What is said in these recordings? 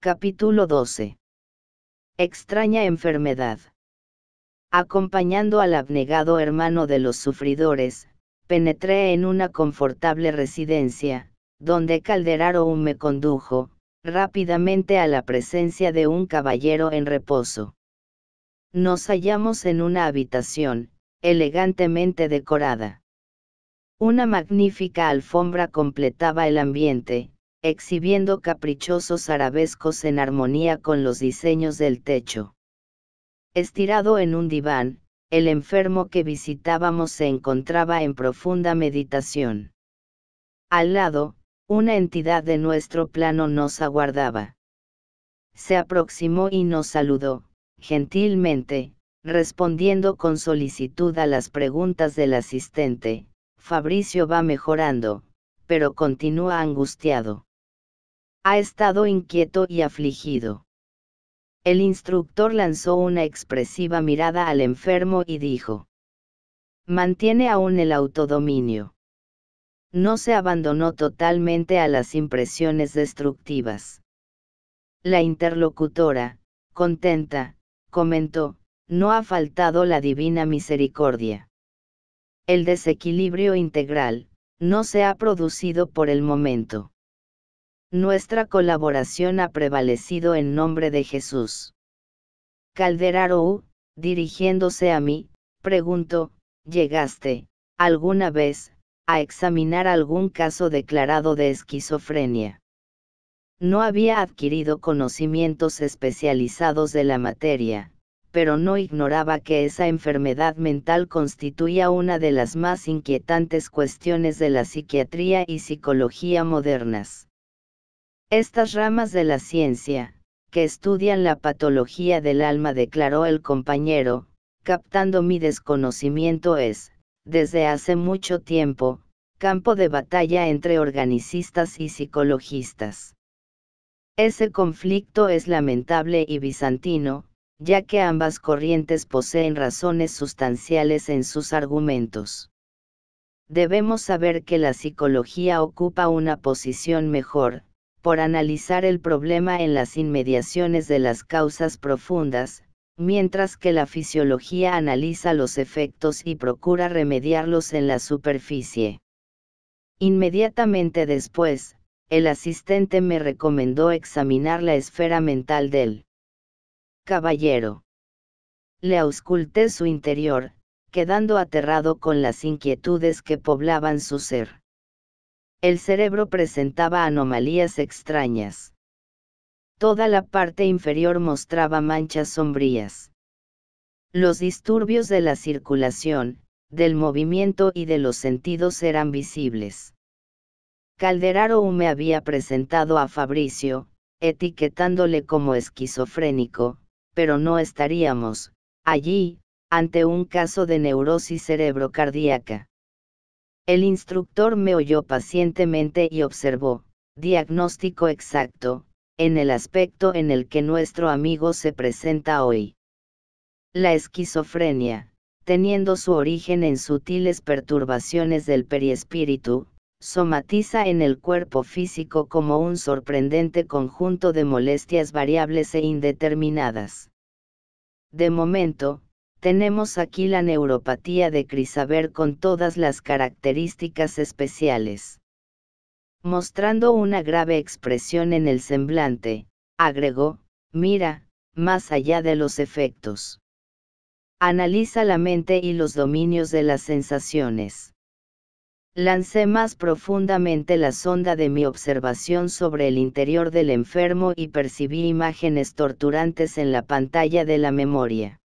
Capítulo 12. Extraña enfermedad. Acompañando al abnegado hermano de los sufridores, penetré en una confortable residencia, donde Calderaro me condujo, rápidamente a la presencia de un caballero en reposo. Nos hallamos en una habitación, elegantemente decorada. Una magnífica alfombra completaba el ambiente, exhibiendo caprichosos arabescos en armonía con los diseños del techo. Estirado en un diván, el enfermo que visitábamos se encontraba en profunda meditación. Al lado, una entidad de nuestro plano nos aguardaba. Se aproximó y nos saludó, gentilmente, respondiendo con solicitud a las preguntas del asistente. Fabricio va mejorando, pero continúa angustiado. Ha estado inquieto y afligido. El instructor lanzó una expresiva mirada al enfermo y dijo: mantiene aún el autodominio. No se abandonó totalmente a las impresiones destructivas. La interlocutora, contenta, comentó: no ha faltado la divina misericordia. El desequilibrio integral no se ha producido por el momento. Nuestra colaboración ha prevalecido en nombre de Jesús. Calderaro, dirigiéndose a mí, preguntó: ¿llegaste, alguna vez, a examinar algún caso declarado de esquizofrenia? No había adquirido conocimientos especializados de la materia, pero no ignoraba que esa enfermedad mental constituía una de las más inquietantes cuestiones de la psiquiatría y psicología modernas. Estas ramas de la ciencia, que estudian la patología del alma, declaró el compañero, captando mi desconocimiento, es, desde hace mucho tiempo, campo de batalla entre organicistas y psicologistas. Ese conflicto es lamentable y bizantino, ya que ambas corrientes poseen razones sustanciales en sus argumentos. Debemos saber que la psicología ocupa una posición mejor, por analizar el problema en las inmediaciones de las causas profundas, mientras que la fisiología analiza los efectos y procura remediarlos en la superficie. Inmediatamente después, el asistente me recomendó examinar la esfera mental del caballero. Le ausculté su interior, quedando aterrado con las inquietudes que poblaban su ser. El cerebro presentaba anomalías extrañas. Toda la parte inferior mostraba manchas sombrías. Los disturbios de la circulación, del movimiento y de los sentidos eran visibles. Calderaro me había presentado a Fabricio, etiquetándole como esquizofrénico, pero no estaríamos, allí, ante un caso de neurosis cerebrocardíaca. El instructor me oyó pacientemente y observó: diagnóstico exacto, en el aspecto en el que nuestro amigo se presenta hoy. La esquizofrenia, teniendo su origen en sutiles perturbaciones del perispíritu, somatiza en el cuerpo físico como un sorprendente conjunto de molestias variables e indeterminadas. De momento, tenemos aquí la neuropatía de Crisaver con todas las características especiales. Mostrando una grave expresión en el semblante, agregó: mira, más allá de los efectos. Analiza la mente y los dominios de las sensaciones. Lancé más profundamente la sonda de mi observación sobre el interior del enfermo y percibí imágenes torturantes en la pantalla de la memoria.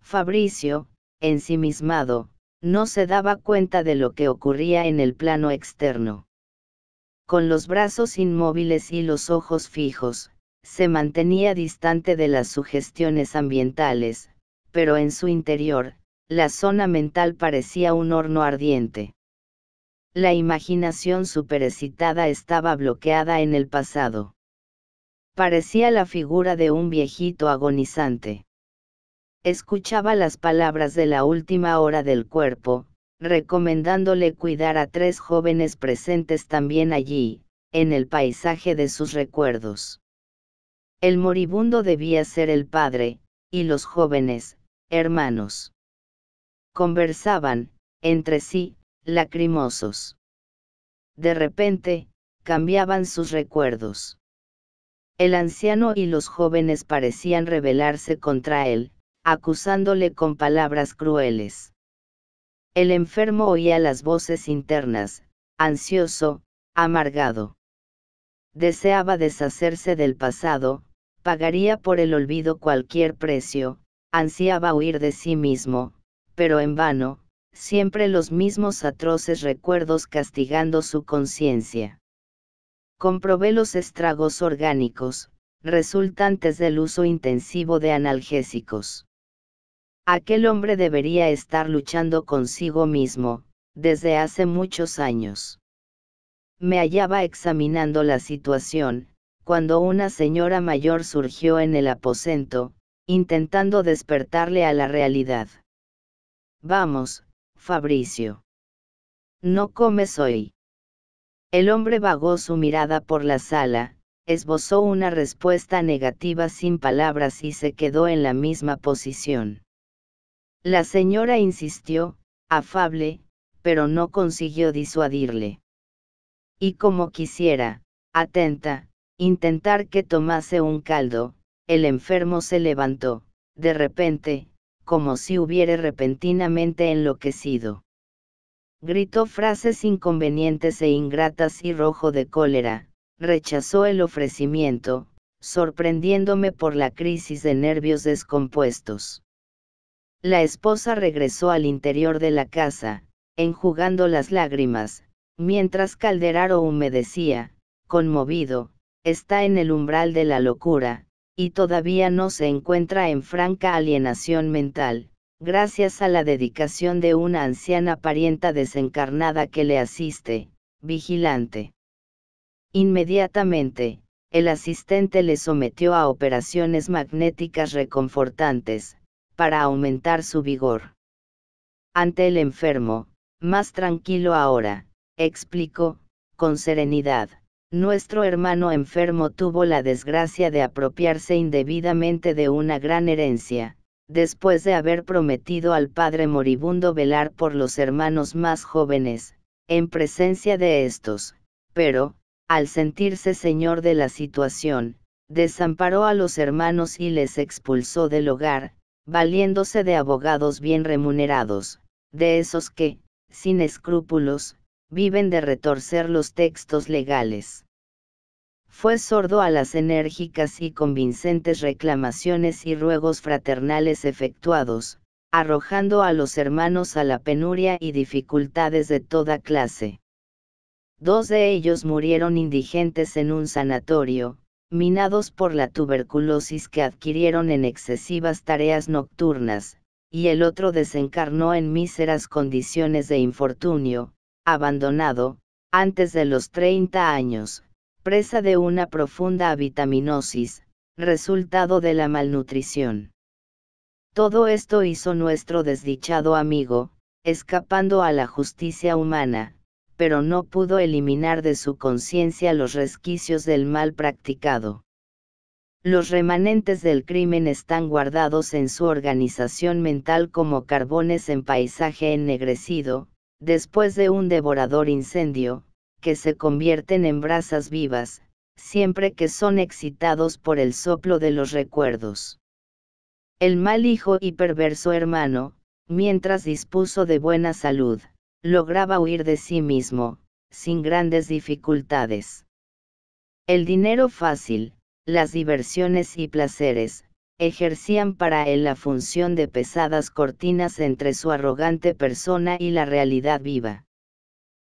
Fabricio, ensimismado, no se daba cuenta de lo que ocurría en el plano externo. Con los brazos inmóviles y los ojos fijos, se mantenía distante de las sugestiones ambientales, pero en su interior, la zona mental parecía un horno ardiente. La imaginación superexcitada estaba bloqueada en el pasado. Parecía la figura de un viejito agonizante. Escuchaba las palabras de la última hora del cuerpo, recomendándole cuidar a 3 jóvenes presentes también allí, en el paisaje de sus recuerdos. El moribundo debía ser el padre, y los jóvenes, hermanos. Conversaban, entre sí, lacrimosos. De repente, cambiaban sus recuerdos. El anciano y los jóvenes parecían rebelarse contra él, acusándole con palabras crueles. El enfermo oía las voces internas, ansioso, amargado. Deseaba deshacerse del pasado, pagaría por el olvido cualquier precio, ansiaba huir de sí mismo, pero en vano, siempre los mismos atroces recuerdos castigando su conciencia. Comprobé los estragos orgánicos, resultantes del uso intensivo de analgésicos. Aquel hombre debería estar luchando consigo mismo, desde hace muchos años. Me hallaba examinando la situación, cuando una señora mayor surgió en el aposento, intentando despertarle a la realidad. Vamos, Fabricio. ¿No comes hoy? El hombre vagó su mirada por la sala, esbozó una respuesta negativa sin palabras y se quedó en la misma posición. La señora insistió, afable, pero no consiguió disuadirle. Y como quisiera, atenta, intentar que tomase un caldo, el enfermo se levantó, de repente, como si hubiera repentinamente enloquecido. Gritó frases inconvenientes e ingratas y rojo de cólera, rechazó el ofrecimiento, sorprendiéndome por la crisis de nervios descompuestos. La esposa regresó al interior de la casa, enjugando las lágrimas, mientras Calderaro humedecía, conmovido, está en el umbral de la locura, y todavía no se encuentra en franca alienación mental, gracias a la dedicación de una anciana parienta desencarnada que le asiste, vigilante. Inmediatamente, el asistente le sometió a operaciones magnéticas reconfortantes, para aumentar su vigor. Ante el enfermo, más tranquilo ahora, explicó, con serenidad, nuestro hermano enfermo tuvo la desgracia de apropiarse indebidamente de una gran herencia, después de haber prometido al padre moribundo velar por los hermanos más jóvenes, en presencia de estos, pero, al sentirse señor de la situación, desamparó a los hermanos y les expulsó del hogar, valiéndose de abogados bien remunerados, de esos que, sin escrúpulos, viven de retorcer los textos legales. Fue sordo a las enérgicas y convincentes reclamaciones y ruegos fraternales efectuados, arrojando a los hermanos a la penuria y dificultades de toda clase. 2 de ellos murieron indigentes en un sanatorio, minados por la tuberculosis que adquirieron en excesivas tareas nocturnas, y el otro desencarnó en míseras condiciones de infortunio, abandonado, antes de los 30 años, presa de una profunda avitaminosis, resultado de la malnutrición. Todo esto hizo nuestro desdichado amigo, escapando a la justicia humana, pero no pudo eliminar de su conciencia los resquicios del mal practicado. Los remanentes del crimen están guardados en su organización mental como carbones en paisaje ennegrecido, después de un devorador incendio, que se convierten en brasas vivas, siempre que son excitados por el soplo de los recuerdos. El mal hijo y perverso hermano, mientras dispuso de buena salud, lograba huir de sí mismo, sin grandes dificultades. El dinero fácil, las diversiones y placeres, ejercían para él la función de pesadas cortinas entre su arrogante persona y la realidad viva.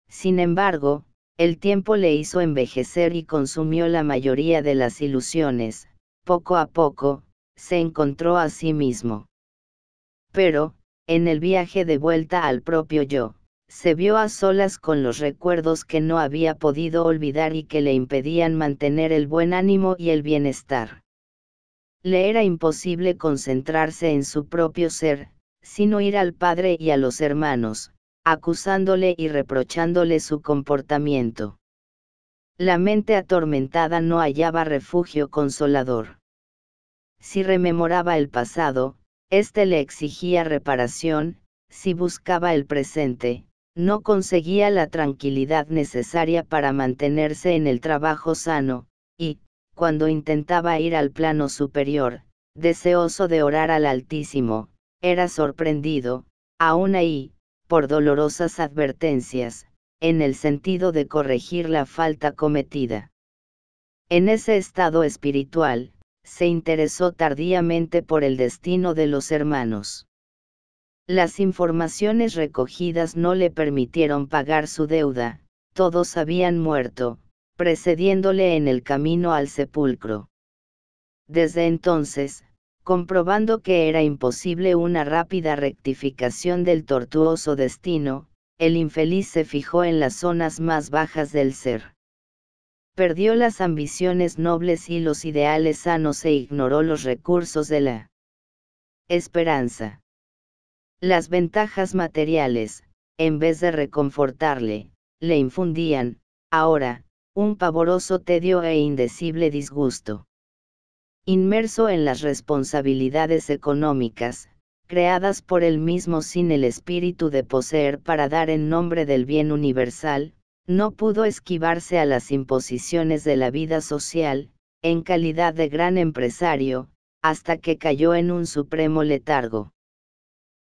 Sin embargo, el tiempo le hizo envejecer y consumió la mayoría de las ilusiones, poco a poco, se encontró a sí mismo. Pero, en el viaje de vuelta al propio yo, se vio a solas con los recuerdos que no había podido olvidar y que le impedían mantener el buen ánimo y el bienestar. Le era imposible concentrarse en su propio ser, sin oír al padre y a los hermanos, acusándole y reprochándole su comportamiento. La mente atormentada no hallaba refugio consolador. si rememoraba el pasado, éste le exigía reparación, si buscaba el presente, no conseguía la tranquilidad necesaria para mantenerse en el trabajo sano, y, cuando intentaba ir al plano superior, deseoso de orar al Altísimo, era sorprendido, aún ahí, por dolorosas advertencias, en el sentido de corregir la falta cometida. En ese estado espiritual, se interesó tardíamente por el destino de los hermanos. Las informaciones recogidas no le permitieron pagar su deuda, todos habían muerto, precediéndole en el camino al sepulcro. Desde entonces, comprobando que era imposible una rápida rectificación del tortuoso destino, el infeliz se fijó en las zonas más bajas del ser. Perdió las ambiciones nobles y los ideales sanos e ignoró los recursos de la esperanza. Las ventajas materiales, en vez de reconfortarle, le infundían, ahora, un pavoroso tedio e indecible disgusto. Inmerso en las responsabilidades económicas, creadas por él mismo sin el espíritu de poseer para dar en nombre del bien universal, no pudo esquivarse a las imposiciones de la vida social, en calidad de gran empresario, hasta que cayó en un supremo letargo.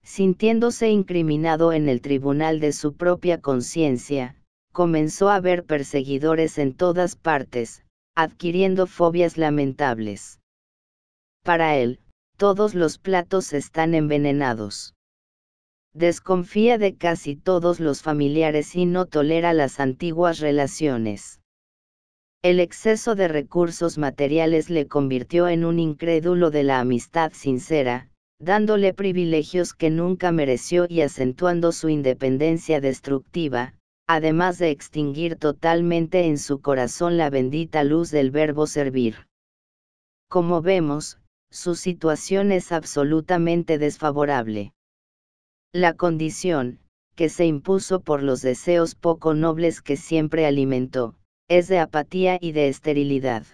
Sintiéndose incriminado en el tribunal de su propia conciencia, comenzó a ver perseguidores en todas partes, adquiriendo fobias lamentables. Para él, todos los platos están envenenados. Desconfía de casi todos los familiares y no tolera las antiguas relaciones. El exceso de recursos materiales le convirtió en un incrédulo de la amistad sincera, dándole privilegios que nunca mereció y acentuando su independencia destructiva, además de extinguir totalmente en su corazón la bendita luz del verbo servir. Como vemos, su situación es absolutamente desfavorable. La condición, que se impuso por los deseos poco nobles que siempre alimentó, es de apatía y de esterilidad.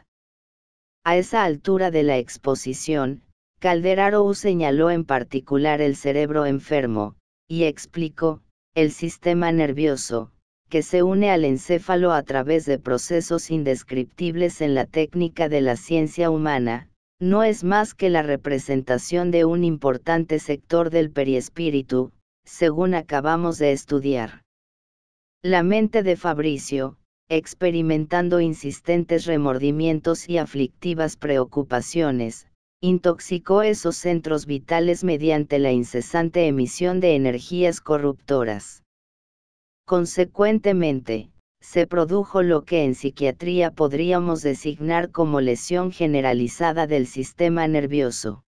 A esa altura de la exposición, Calderaro señaló en particular el cerebro enfermo, y explicó, el sistema nervioso, que se une al encéfalo a través de procesos indescriptibles en la técnica de la ciencia humana, no es más que la representación de un importante sector del perispíritu, según acabamos de estudiar. La mente de Fabricio, experimentando insistentes remordimientos y aflictivas preocupaciones, intoxicó esos centros vitales mediante la incesante emisión de energías corruptoras. Consecuentemente, se produjo lo que en psiquiatría podríamos designar como lesión generalizada del sistema nervioso.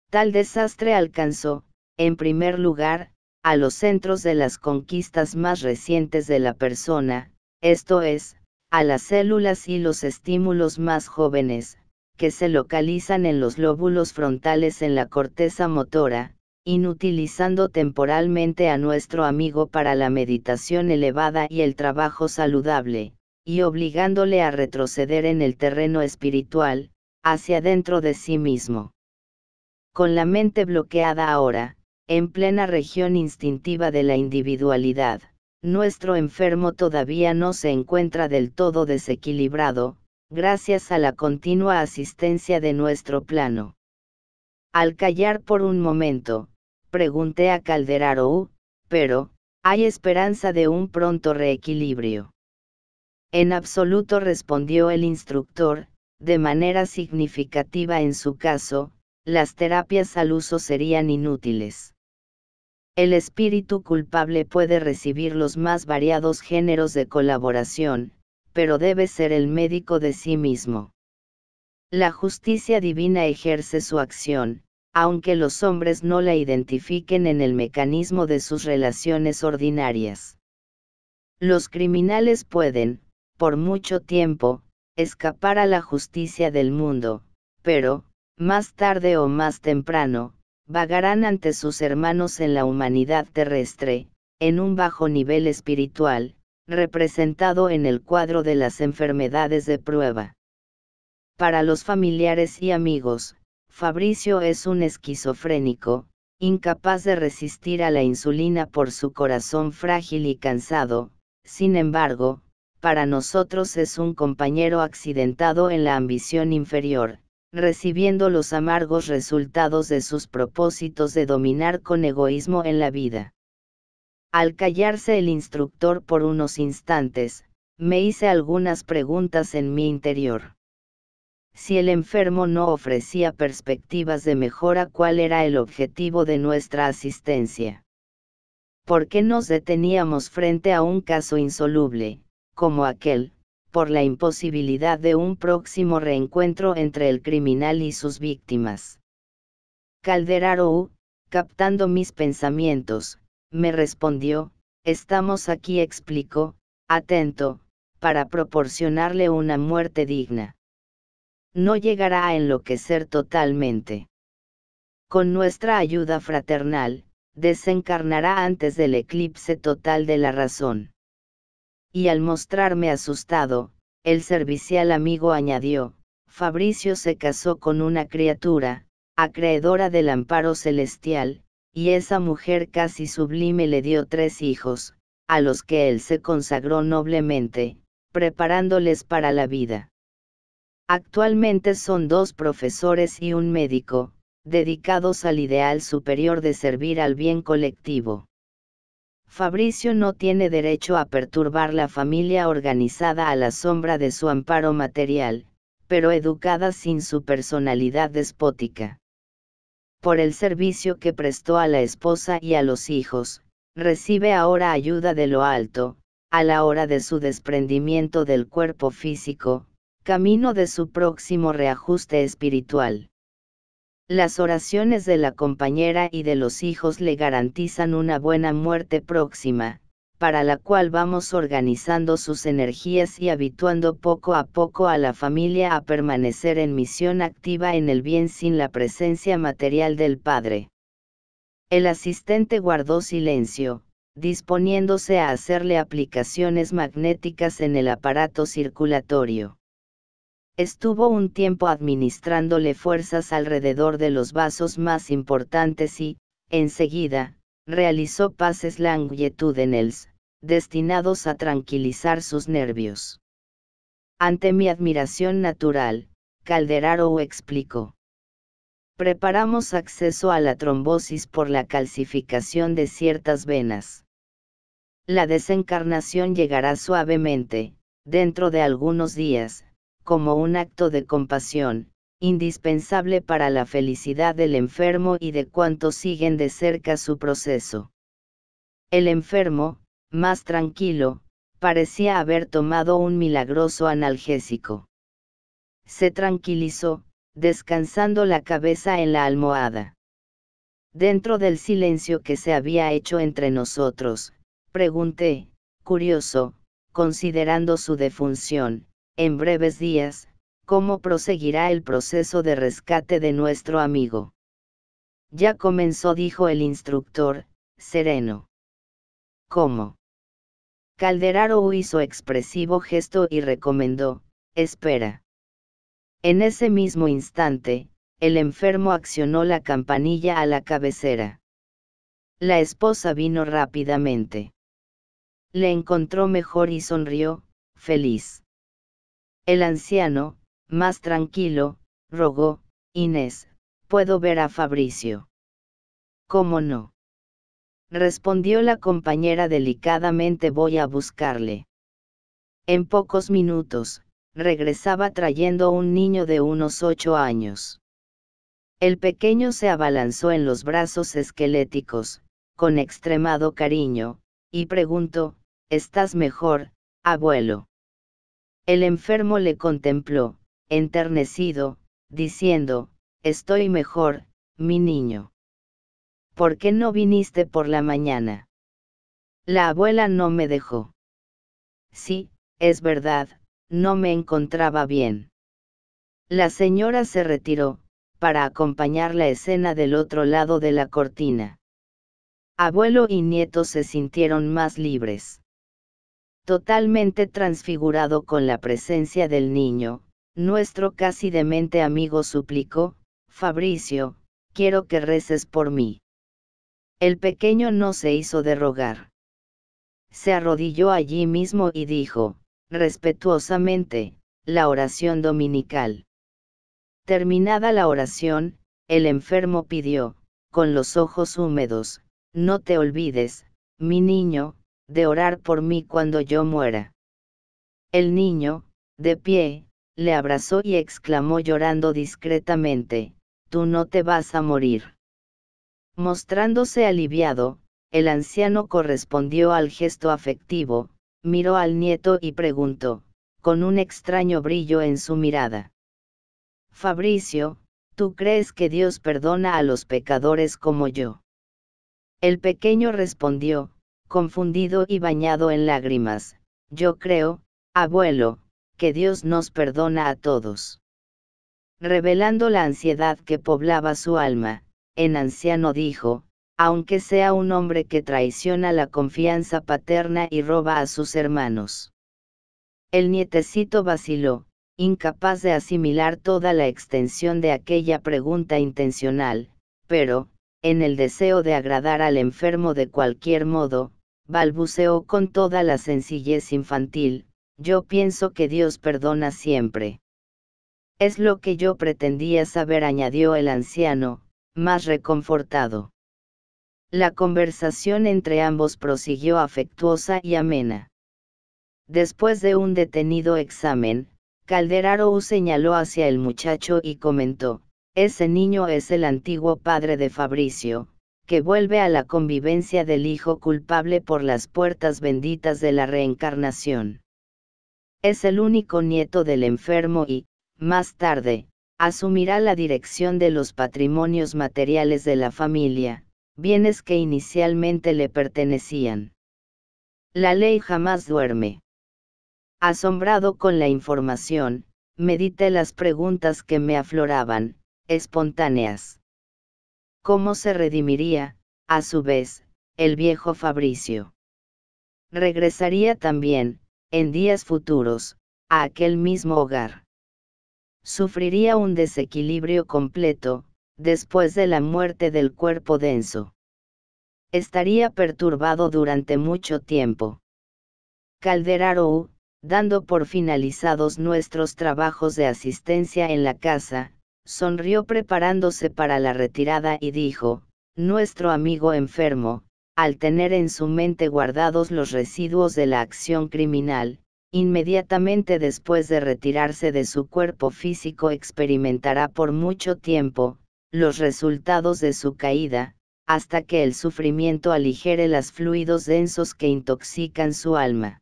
Tal desastre alcanzó, en primer lugar, a los centros de las conquistas más recientes de la persona, esto es, a las células y los estímulos más jóvenes, que se localizan en los lóbulos frontales en la corteza motora, inutilizando temporalmente a nuestro amigo para la meditación elevada y el trabajo saludable, y obligándole a retroceder en el terreno espiritual, hacia dentro de sí mismo. Con la mente bloqueada ahora, en plena región instintiva de la individualidad, nuestro enfermo todavía no se encuentra del todo desequilibrado, gracias a la continua asistencia de nuestro plano. Al callar por un momento, pregunté a Calderaro, pero, ¿hay esperanza de un pronto reequilibrio? En absoluto, respondió el instructor, de manera significativa en su caso, las terapias al uso serían inútiles. El espíritu culpable puede recibir los más variados géneros de colaboración, pero debe ser el médico de sí mismo. La justicia divina ejerce su acción, aunque los hombres no la identifiquen en el mecanismo de sus relaciones ordinarias. Los criminales pueden, por mucho tiempo, escapar a la justicia del mundo, pero, más tarde o más temprano, vagarán ante sus hermanos en la humanidad terrestre, en un bajo nivel espiritual, representado en el cuadro de las enfermedades de prueba. Para los familiares y amigos, Fabricio es un esquizofrénico, incapaz de resistir a la insulina por su corazón frágil y cansado. Sin embargo, para nosotros es un compañero accidentado en la ambición inferior, recibiendo los amargos resultados de sus propósitos de dominar con egoísmo en la vida. Al callarse el instructor por unos instantes, me hice algunas preguntas en mi interior. Si el enfermo no ofrecía perspectivas de mejora, ¿cuál era el objetivo de nuestra asistencia? ¿Por qué nos deteníamos frente a un caso insoluble, como aquel, por la imposibilidad de un próximo reencuentro entre el criminal y sus víctimas? Calderaro, captando mis pensamientos, me respondió: estamos aquí, explicó, atento, para proporcionarle una muerte digna. No llegará a enloquecer totalmente. Con nuestra ayuda fraternal, desencarnará antes del eclipse total de la razón. Y al mostrarme asustado, el servicial amigo añadió: Fabricio se casó con una criatura, acreedora del amparo celestial, y esa mujer casi sublime le dio 3 hijos, a los que él se consagró noblemente, preparándoles para la vida. Actualmente son 2 profesores y un médico, dedicados al ideal superior de servir al bien colectivo. Fabricio no tiene derecho a perturbar la familia organizada a la sombra de su amparo material, pero educada sin su personalidad despótica. Por el servicio que prestó a la esposa y a los hijos, recibe ahora ayuda de lo alto, a la hora de su desprendimiento del cuerpo físico, camino de su próximo reajuste espiritual. Las oraciones de la compañera y de los hijos le garantizan una buena muerte próxima, para la cual vamos organizando sus energías y habituando poco a poco a la familia a permanecer en misión activa en el bien sin la presencia material del Padre. El asistente guardó silencio, disponiéndose a hacerle aplicaciones magnéticas en el aparato circulatorio. Estuvo un tiempo administrándole fuerzas alrededor de los vasos más importantes y, enseguida, realizó pases longitudinales, destinados a tranquilizar sus nervios. Ante mi admiración natural, Calderaro explicó: preparamos acceso a la trombosis por la calcificación de ciertas venas. La desencarnación llegará suavemente, dentro de algunos días, como un acto de compasión, indispensable para la felicidad del enfermo y de cuantos siguen de cerca su proceso. El enfermo, más tranquilo, parecía haber tomado un milagroso analgésico. Se tranquilizó, descansando la cabeza en la almohada. Dentro del silencio que se había hecho entre nosotros, pregunté, curioso, considerando su defunción: en breves días, ¿cómo proseguirá el proceso de rescate de nuestro amigo? Ya comenzó, dijo el instructor, sereno. ¿Cómo? Calderaro hizo expresivo gesto y recomendó: espera. En ese mismo instante, el enfermo accionó la campanilla a la cabecera. La esposa vino rápidamente. Le encontró mejor y sonrió, feliz. El anciano, más tranquilo, rogó: Inés, ¿puedo ver a Fabricio? ¿Cómo no? Respondió la compañera delicadamente: voy a buscarle. En pocos minutos, regresaba trayendo un niño de unos 8 años. El pequeño se abalanzó en los brazos esqueléticos, con extremado cariño, y preguntó: ¿estás mejor, abuelo? El enfermo le contempló, enternecido, diciendo: estoy mejor, mi niño. ¿Por qué no viniste por la mañana? La abuela no me dejó. Sí, es verdad, no me encontraba bien. La señora se retiró, para acompañar la escena del otro lado de la cortina. Abuelo y nieto se sintieron más libres. Totalmente transfigurado con la presencia del niño, nuestro casi demente amigo suplicó: Fabricio, quiero que reces por mí. El pequeño no se hizo de rogar. Se arrodilló allí mismo y dijo, respetuosamente, la oración dominical. Terminada la oración, el enfermo pidió, con los ojos húmedos, no te olvides, mi niño, de orar por mí cuando yo muera. El niño, de pie, le abrazó y exclamó llorando discretamente, tú no te vas a morir. Mostrándose aliviado, el anciano correspondió al gesto afectivo, miró al nieto y preguntó, con un extraño brillo en su mirada. Fabricio, ¿tú crees que Dios perdona a los pecadores como yo? El pequeño respondió, confundido y bañado en lágrimas, yo creo, abuelo, que Dios nos perdona a todos. Revelando la ansiedad que poblaba su alma, el anciano dijo, aunque sea un hombre que traiciona la confianza paterna y roba a sus hermanos. El nietecito vaciló, incapaz de asimilar toda la extensión de aquella pregunta intencional, pero, en el deseo de agradar al enfermo de cualquier modo, balbuceó con toda la sencillez infantil, yo pienso que Dios perdona siempre. Es lo que yo pretendía saber, añadió el anciano, más reconfortado. La conversación entre ambos prosiguió afectuosa y amena. Después de un detenido examen, Calderaro señaló hacia el muchacho y comentó, ese niño es el antiguo padre de Fabricio, que vuelve a la convivencia del hijo culpable por las puertas benditas de la reencarnación. Es el único nieto del enfermo y, más tarde, asumirá la dirección de los patrimonios materiales de la familia, bienes que inicialmente le pertenecían. La ley jamás duerme. Asombrado con la información, medité las preguntas que me afloraban, espontáneas. ¿Cómo se redimiría, a su vez, el viejo Fabricio? Regresaría también, en días futuros, a aquel mismo hogar. Sufriría un desequilibrio completo, después de la muerte del cuerpo denso. Estaría perturbado durante mucho tiempo. Calderaro, dando por finalizados nuestros trabajos de asistencia en la casa, sonrió preparándose para la retirada y dijo, nuestro amigo enfermo, al tener en su mente guardados los residuos de la acción criminal, inmediatamente después de retirarse de su cuerpo físico experimentará por mucho tiempo, los resultados de su caída, hasta que el sufrimiento aligere los fluidos densos que intoxican su alma.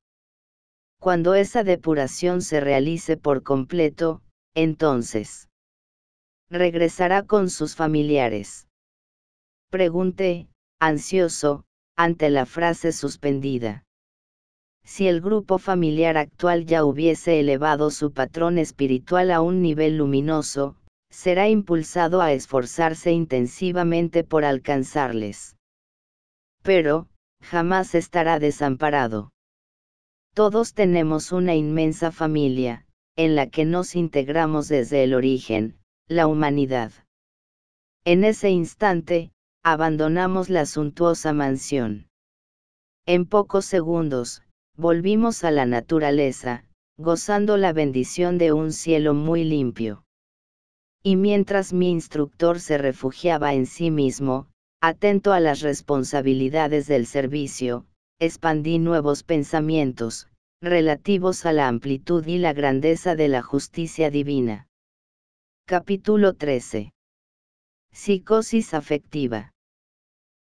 Cuando esa depuración se realice por completo, entonces regresará con sus familiares. Pregunté, ansioso, ante la frase suspendida. Si el grupo familiar actual ya hubiese elevado su patrón espiritual a un nivel luminoso, será impulsado a esforzarse intensivamente por alcanzarles. Pero, jamás estará desamparado. Todos tenemos una inmensa familia, en la que nos integramos desde el origen, la humanidad. En ese instante, abandonamos la suntuosa mansión. En pocos segundos, volvimos a la naturaleza, gozando la bendición de un cielo muy limpio. Y mientras mi instructor se refugiaba en sí mismo, atento a las responsabilidades del servicio, expandí nuevos pensamientos, relativos a la amplitud y la grandeza de la justicia divina. Capítulo 13. Psicosis afectiva.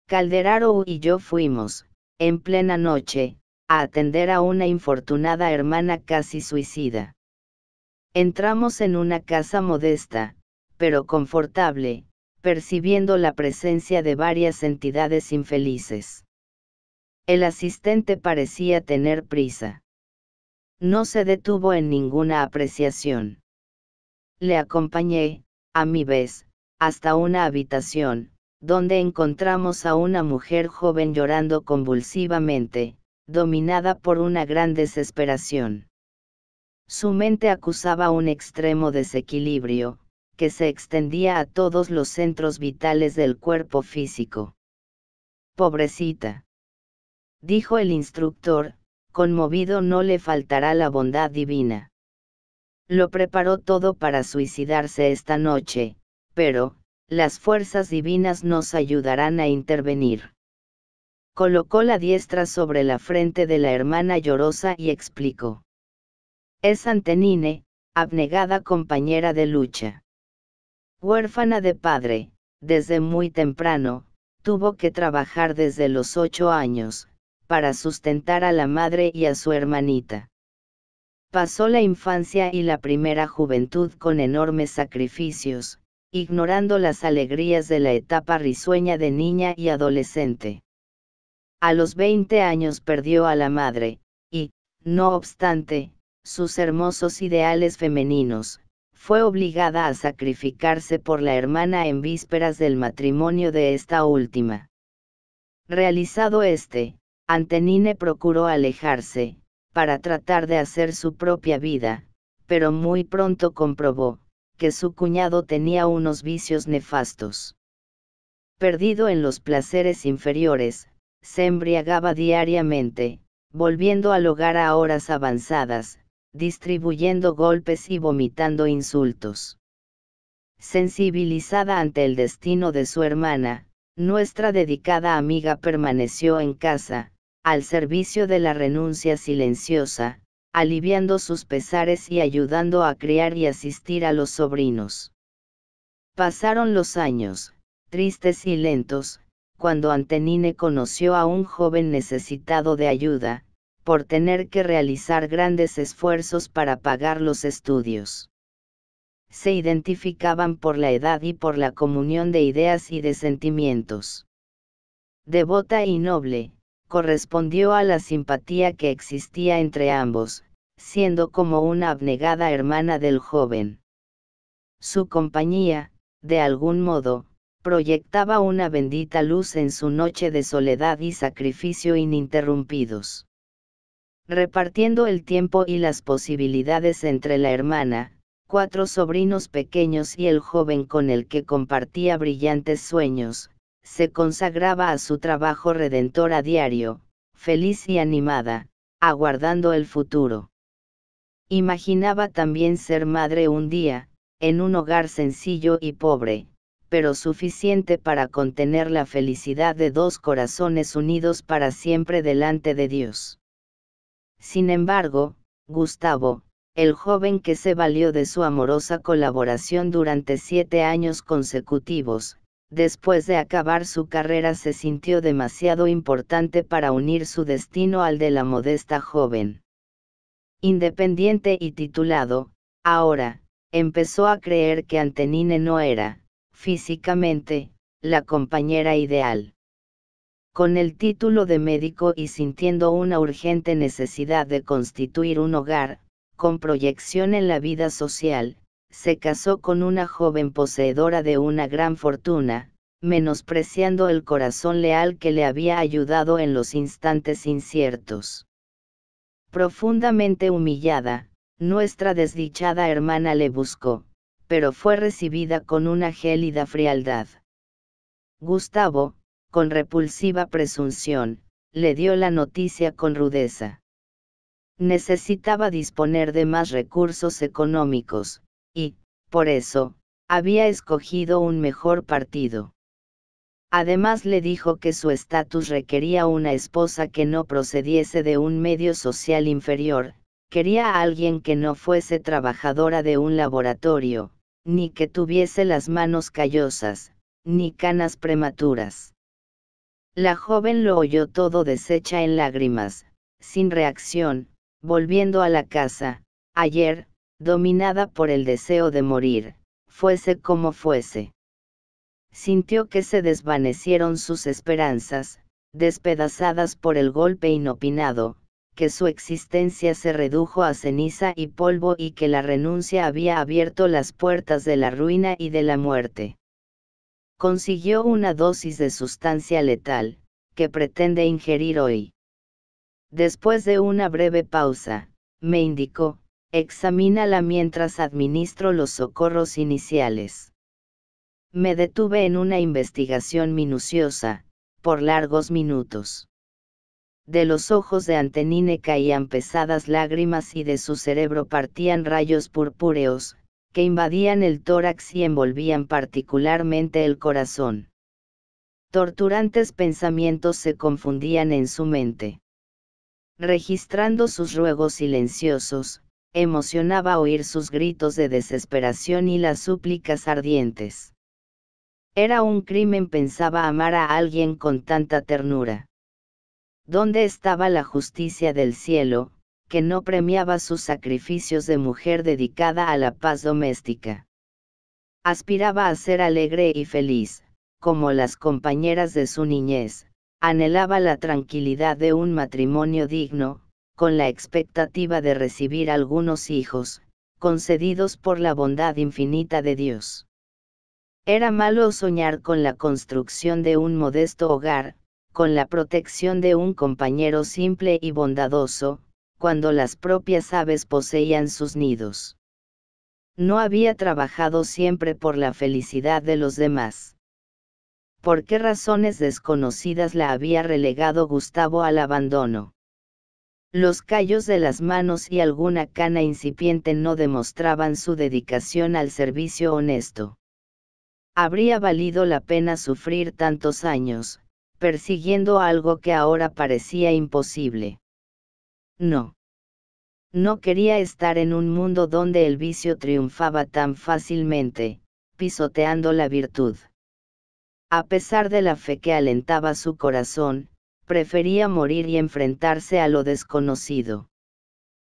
Calderaro y yo fuimos, en plena noche, a atender a una infortunada hermana casi suicida. Entramos en una casa modesta, pero confortable, percibiendo la presencia de varias entidades infelices. El asistente parecía tener prisa. No se detuvo en ninguna apreciación. Le acompañé, a mi vez, hasta una habitación, donde encontramos a una mujer joven llorando convulsivamente, dominada por una gran desesperación. Su mente acusaba un extremo desequilibrio, que se extendía a todos los centros vitales del cuerpo físico. Pobrecita, dijo el instructor, conmovido. No le faltará la bondad divina. Lo preparó todo para suicidarse esta noche, pero, las fuerzas divinas nos ayudarán a intervenir. Colocó la diestra sobre la frente de la hermana llorosa y explicó. Es Antenine, abnegada compañera de lucha. Huérfana de padre, desde muy temprano, tuvo que trabajar desde los 8 años, para sustentar a la madre y a su hermanita. Pasó la infancia y la primera juventud con enormes sacrificios, ignorando las alegrías de la etapa risueña de niña y adolescente. A los 20 años perdió a la madre, y, no obstante, sus hermosos ideales femeninos, fue obligada a sacrificarse por la hermana en vísperas del matrimonio de esta última. Realizado Antenine procuró alejarse, para tratar de hacer su propia vida, pero muy pronto comprobó, que su cuñado tenía unos vicios nefastos. Perdido en los placeres inferiores, se embriagaba diariamente, volviendo al hogar a horas avanzadas, distribuyendo golpes y vomitando insultos. Sensibilizada ante el destino de su hermana, nuestra dedicada amiga permaneció en casa, al servicio de la renuncia silenciosa, aliviando sus pesares y ayudando a criar y asistir a los sobrinos. Pasaron los años, tristes y lentos, cuando Antenine conoció a un joven necesitado de ayuda, por tener que realizar grandes esfuerzos para pagar los estudios. Se identificaban por la edad y por la comunión de ideas y de sentimientos. Devota y noble, correspondió a la simpatía que existía entre ambos, siendo como una abnegada hermana del joven. Su compañía, de algún modo, proyectaba una bendita luz en su noche de soledad y sacrificio ininterrumpidos. Repartiendo el tiempo y las posibilidades entre la hermana, 4 sobrinos pequeños y el joven con el que compartía brillantes sueños, se consagraba a su trabajo redentor a diario, feliz y animada, aguardando el futuro. Imaginaba también ser madre un día, en un hogar sencillo y pobre, pero suficiente para contener la felicidad de 2 corazones unidos para siempre delante de Dios. Sin embargo, Gustavo, el joven que se valió de su amorosa colaboración durante 7 años consecutivos, después de acabar su carrera se sintió demasiado importante para unir su destino al de la modesta joven. Independiente y titulado, ahora, empezó a creer que Antenine no era, físicamente, la compañera ideal. Con el título de médico y sintiendo una urgente necesidad de constituir un hogar, con proyección en la vida social, se casó con una joven poseedora de una gran fortuna, menospreciando el corazón leal que le había ayudado en los instantes inciertos. Profundamente humillada, nuestra desdichada hermana le buscó, pero fue recibida con una gélida frialdad. Gustavo, con repulsiva presunción, le dio la noticia con rudeza. Necesitaba disponer de más recursos económicos, y, por eso, había escogido un mejor partido. Además le dijo que su estatus requería una esposa que no procediese de un medio social inferior, quería a alguien que no fuese trabajadora de un laboratorio, ni que tuviese las manos callosas, ni canas prematuras. La joven lo oyó todo deshecha en lágrimas, sin reacción, volviendo a la casa, ayer, dominada por el deseo de morir, fuese como fuese. Sintió que se desvanecieron sus esperanzas, despedazadas por el golpe inopinado, que su existencia se redujo a ceniza y polvo y que la renuncia había abierto las puertas de la ruina y de la muerte. Consiguió una dosis de sustancia letal, que pretende ingerir hoy. Después de una breve pausa, me indicó, Examínala mientras administro los socorros iniciales. Me detuve en una investigación minuciosa, por largos minutos. De los ojos de Antenine caían pesadas lágrimas y de su cerebro partían rayos purpúreos, que invadían el tórax y envolvían particularmente el corazón. Torturantes pensamientos se confundían en su mente. Registrando sus ruegos silenciosos, emocionaba oír sus gritos de desesperación y las súplicas ardientes. Era un crimen, pensaba, amar a alguien con tanta ternura. ¿Dónde estaba la justicia del cielo, que no premiaba sus sacrificios de mujer dedicada a la paz doméstica? Aspiraba a ser alegre y feliz, como las compañeras de su niñez, anhelaba la tranquilidad de un matrimonio digno, con la expectativa de recibir algunos hijos, concedidos por la bondad infinita de Dios. Era malo soñar con la construcción de un modesto hogar, con la protección de un compañero simple y bondadoso, cuando las propias aves poseían sus nidos. No había trabajado siempre por la felicidad de los demás. ¿Por qué razones desconocidas la había relegado Gustavo al abandono? Los callos de las manos y alguna cana incipiente no demostraban su dedicación al servicio honesto. ¿Habría valido la pena sufrir tantos años, persiguiendo algo que ahora parecía imposible? No. No quería estar en un mundo donde el vicio triunfaba tan fácilmente, pisoteando la virtud. A pesar de la fe que alentaba su corazón, prefería morir y enfrentarse a lo desconocido.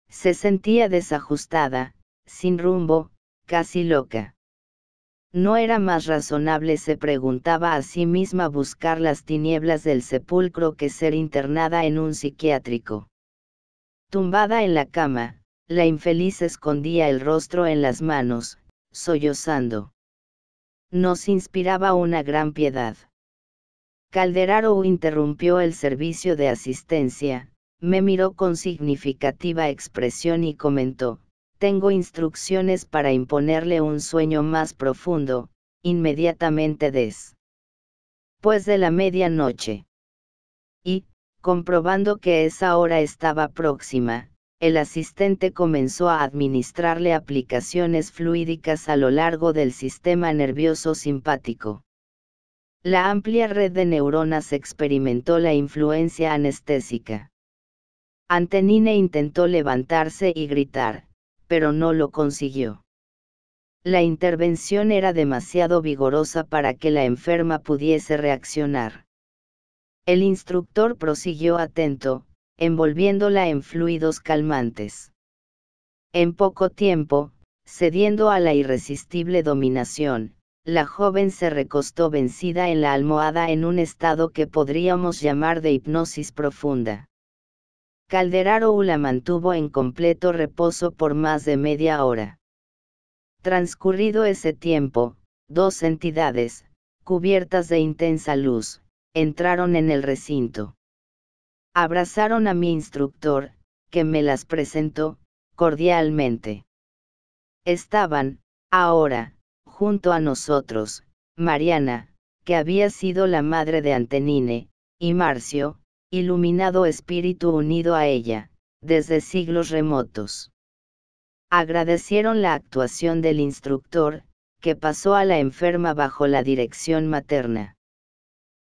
Se sentía desajustada, sin rumbo, casi loca. ¿No era más razonable, se preguntaba a sí misma, buscar las tinieblas del sepulcro que ser internada en un psiquiátrico? Tumbada en la cama, la infeliz escondía el rostro en las manos, sollozando. Nos inspiraba una gran piedad. Calderaro interrumpió el servicio de asistencia, me miró con significativa expresión y comentó: tengo instrucciones para imponerle un sueño más profundo, inmediatamente después de la medianoche. Y, comprobando que esa hora estaba próxima, el asistente comenzó a administrarle aplicaciones fluídicas a lo largo del sistema nervioso simpático. La amplia red de neuronas experimentó la influencia anestésica. Antenine intentó levantarse y gritar, pero no lo consiguió. La intervención era demasiado vigorosa para que la enferma pudiese reaccionar. El instructor prosiguió atento, envolviéndola en fluidos calmantes. En poco tiempo, cediendo a la irresistible dominación, la joven se recostó vencida en la almohada en un estado que podríamos llamar de hipnosis profunda. Calderaro la mantuvo en completo reposo por más de media hora. Transcurrido ese tiempo, dos entidades, cubiertas de intensa luz, entraron en el recinto. Abrazaron a mi instructor, que me las presentó, cordialmente. Estaban, ahora, junto a nosotros, Mariana, que había sido la madre de Antenine, y Marcio, iluminado espíritu unido a ella, desde siglos remotos. Agradecieron la actuación del instructor, que pasó a la enferma bajo la dirección materna.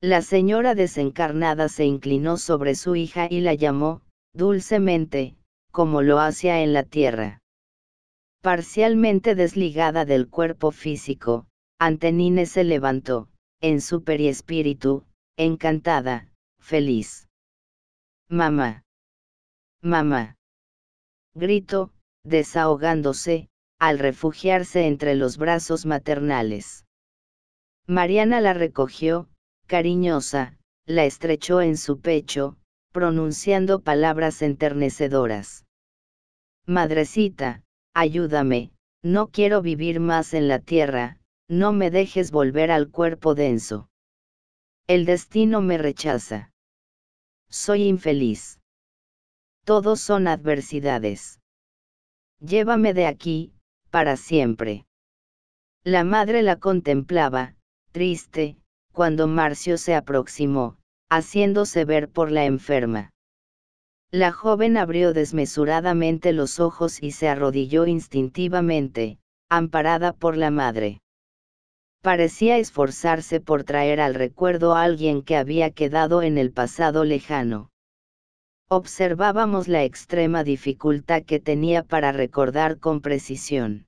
La señora desencarnada se inclinó sobre su hija y la llamó, dulcemente, como lo hacía en la tierra. Parcialmente desligada del cuerpo físico, Antenine se levantó, en su periespíritu, encantada, feliz. Mamá. Mamá. Gritó, desahogándose, al refugiarse entre los brazos maternales. Mariana la recogió, cariñosa, la estrechó en su pecho, pronunciando palabras enternecedoras. Madrecita, ayúdame, no quiero vivir más en la tierra, no me dejes volver al cuerpo denso. El destino me rechaza. Soy infeliz. Todos son adversidades. llévame de aquí, para siempre. La madre la contemplaba, triste, cuando Marcio se aproximó, haciéndose ver por la enferma. La joven abrió desmesuradamente los ojos y se arrodilló instintivamente, amparada por la madre. Parecía esforzarse por traer al recuerdo a alguien que había quedado en el pasado lejano. Observábamos la extrema dificultad que tenía para recordar con precisión.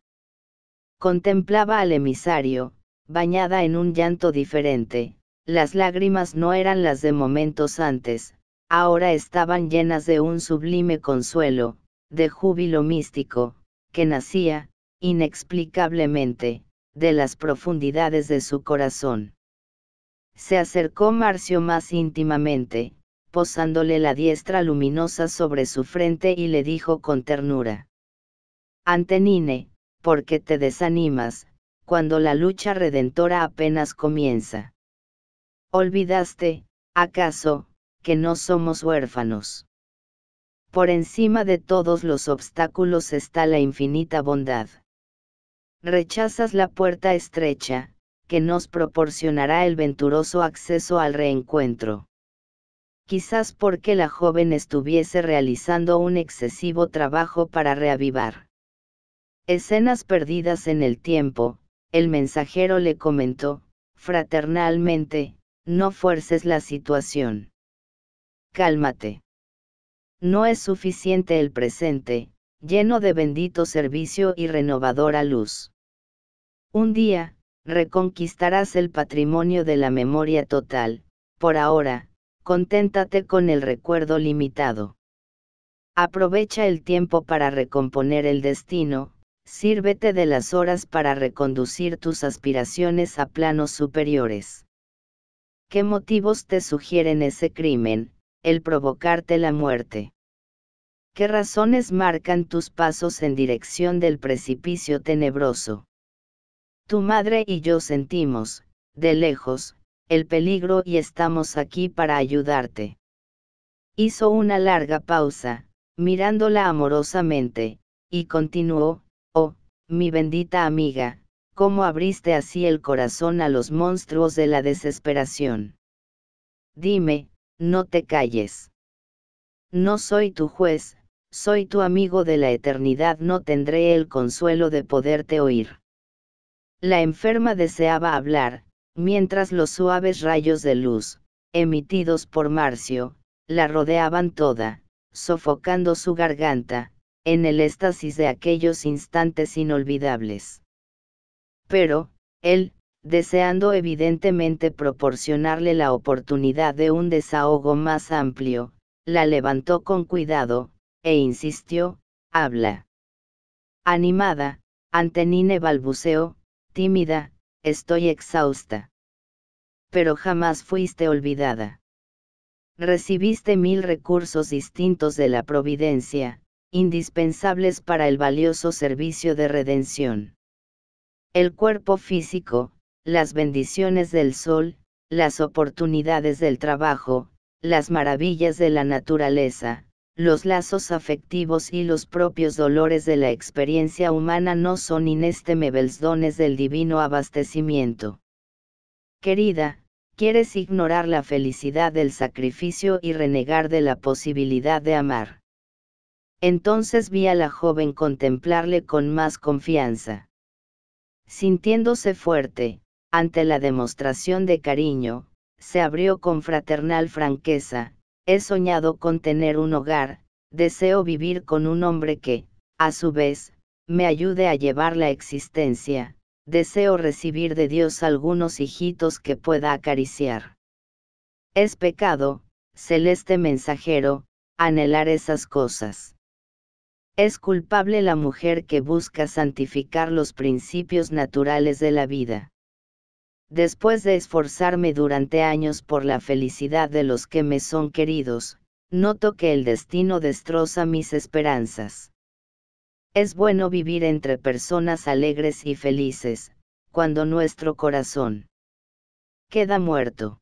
Contemplaba al emisario, bañada en un llanto diferente. Las lágrimas no eran las de momentos antes, ahora estaban llenas de un sublime consuelo, de júbilo místico, que nacía, inexplicablemente, de las profundidades de su corazón. Se acercó Marcio más íntimamente, posándole la diestra luminosa sobre su frente y le dijo con ternura: Antenine, ¿por qué te desanimas, cuando la lucha redentora apenas comienza? ¿Olvidaste, acaso, que no somos huérfanos? Por encima de todos los obstáculos está la infinita bondad. Rechazas la puerta estrecha, que nos proporcionará el venturoso acceso al reencuentro. Quizás porque la joven estuviese realizando un excesivo trabajo para reavivar escenas perdidas en el tiempo, el mensajero le comentó, fraternalmente: no fuerces la situación. Cálmate. No es suficiente el presente, lleno de bendito servicio y renovadora luz. Un día, reconquistarás el patrimonio de la memoria total. Por ahora, conténtate con el recuerdo limitado. Aprovecha el tiempo para recomponer el destino, sírvete de las horas para reconducir tus aspiraciones a planos superiores. ¿Qué motivos te sugieren ese crimen, el provocarte la muerte? ¿Qué razones marcan tus pasos en dirección del precipicio tenebroso? Tu madre y yo sentimos, de lejos, el peligro y estamos aquí para ayudarte. Hizo una larga pausa, mirándola amorosamente, y continuó: oh, mi bendita amiga, ¿cómo abriste así el corazón a los monstruos de la desesperación? Dime, no te calles. No soy tu juez, soy tu amigo de la eternidad. No tendré el consuelo de poderte oír. La enferma deseaba hablar, mientras los suaves rayos de luz, emitidos por Marcio, la rodeaban toda, sofocando su garganta, en el éxtasis de aquellos instantes inolvidables. Pero, él, deseando evidentemente proporcionarle la oportunidad de un desahogo más amplio, la levantó con cuidado, e insistió: habla. Animada, Antenine balbuceó, tímida: estoy exhausta. Pero jamás fuiste olvidada. Recibiste 1000 recursos distintos de la providencia, indispensables para el valioso servicio de redención. El cuerpo físico, las bendiciones del sol, las oportunidades del trabajo, las maravillas de la naturaleza, los lazos afectivos y los propios dolores de la experiencia humana no son inestimables dones del divino abastecimiento. Querida, ¿quieres ignorar la felicidad del sacrificio y renegar de la posibilidad de amar? Entonces vi a la joven contemplarle con más confianza. Sintiéndose fuerte, ante la demostración de cariño, se abrió con fraternal franqueza: he soñado con tener un hogar, deseo vivir con un hombre que, a su vez, me ayude a llevar la existencia, deseo recibir de Dios algunos hijitos que pueda acariciar. Es pecado, celeste mensajero, anhelar esas cosas. Es culpable la mujer que busca santificar los principios naturales de la vida. Después de esforzarme durante años por la felicidad de los que me son queridos, noto que el destino destroza mis esperanzas. Es bueno vivir entre personas alegres y felices, cuando nuestro corazón queda muerto.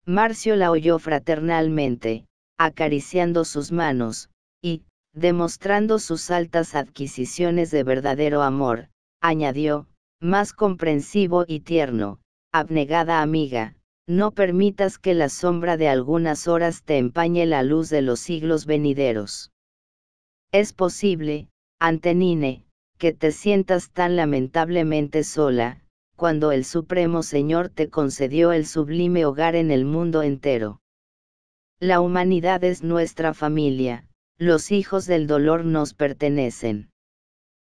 Marcio la oyó fraternalmente, acariciando sus manos, y, demostrando sus altas adquisiciones de verdadero amor, añadió, más comprensivo y tierno, abnegada amiga, no permitas que la sombra de algunas horas te empañe la luz de los siglos venideros. Es posible, Antenine, que te sientas tan lamentablemente sola, cuando el Supremo Señor te concedió el sublime hogar en el mundo entero. La humanidad es nuestra familia, los hijos del dolor nos pertenecen.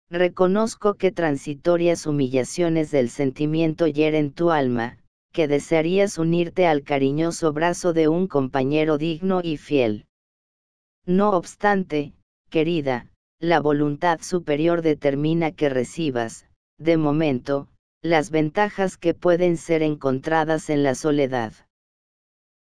Reconozco que transitorias humillaciones del sentimiento hieren tu alma, que desearías unirte al cariñoso brazo de un compañero digno y fiel. No obstante, querida, la voluntad superior determina que recibas, de momento, las ventajas que pueden ser encontradas en la soledad.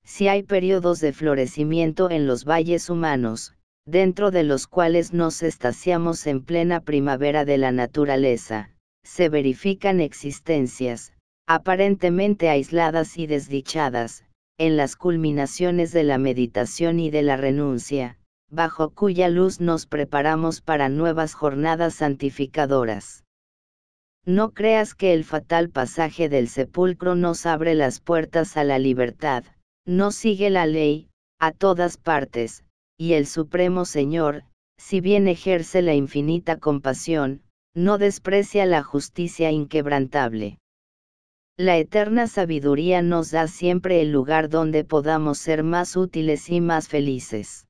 Si hay periodos de florecimiento en los valles humanos, dentro de los cuales nos extasiamos en plena primavera de la naturaleza, se verifican existencias, aparentemente aisladas y desdichadas, en las culminaciones de la meditación y de la renuncia, bajo cuya luz nos preparamos para nuevas jornadas santificadoras. No creas que el fatal pasaje del sepulcro nos abre las puertas a la libertad, no sigue la ley, a todas partes, y el Supremo Señor, si bien ejerce la infinita compasión, no desprecia la justicia inquebrantable. La eterna sabiduría nos da siempre el lugar donde podamos ser más útiles y más felices.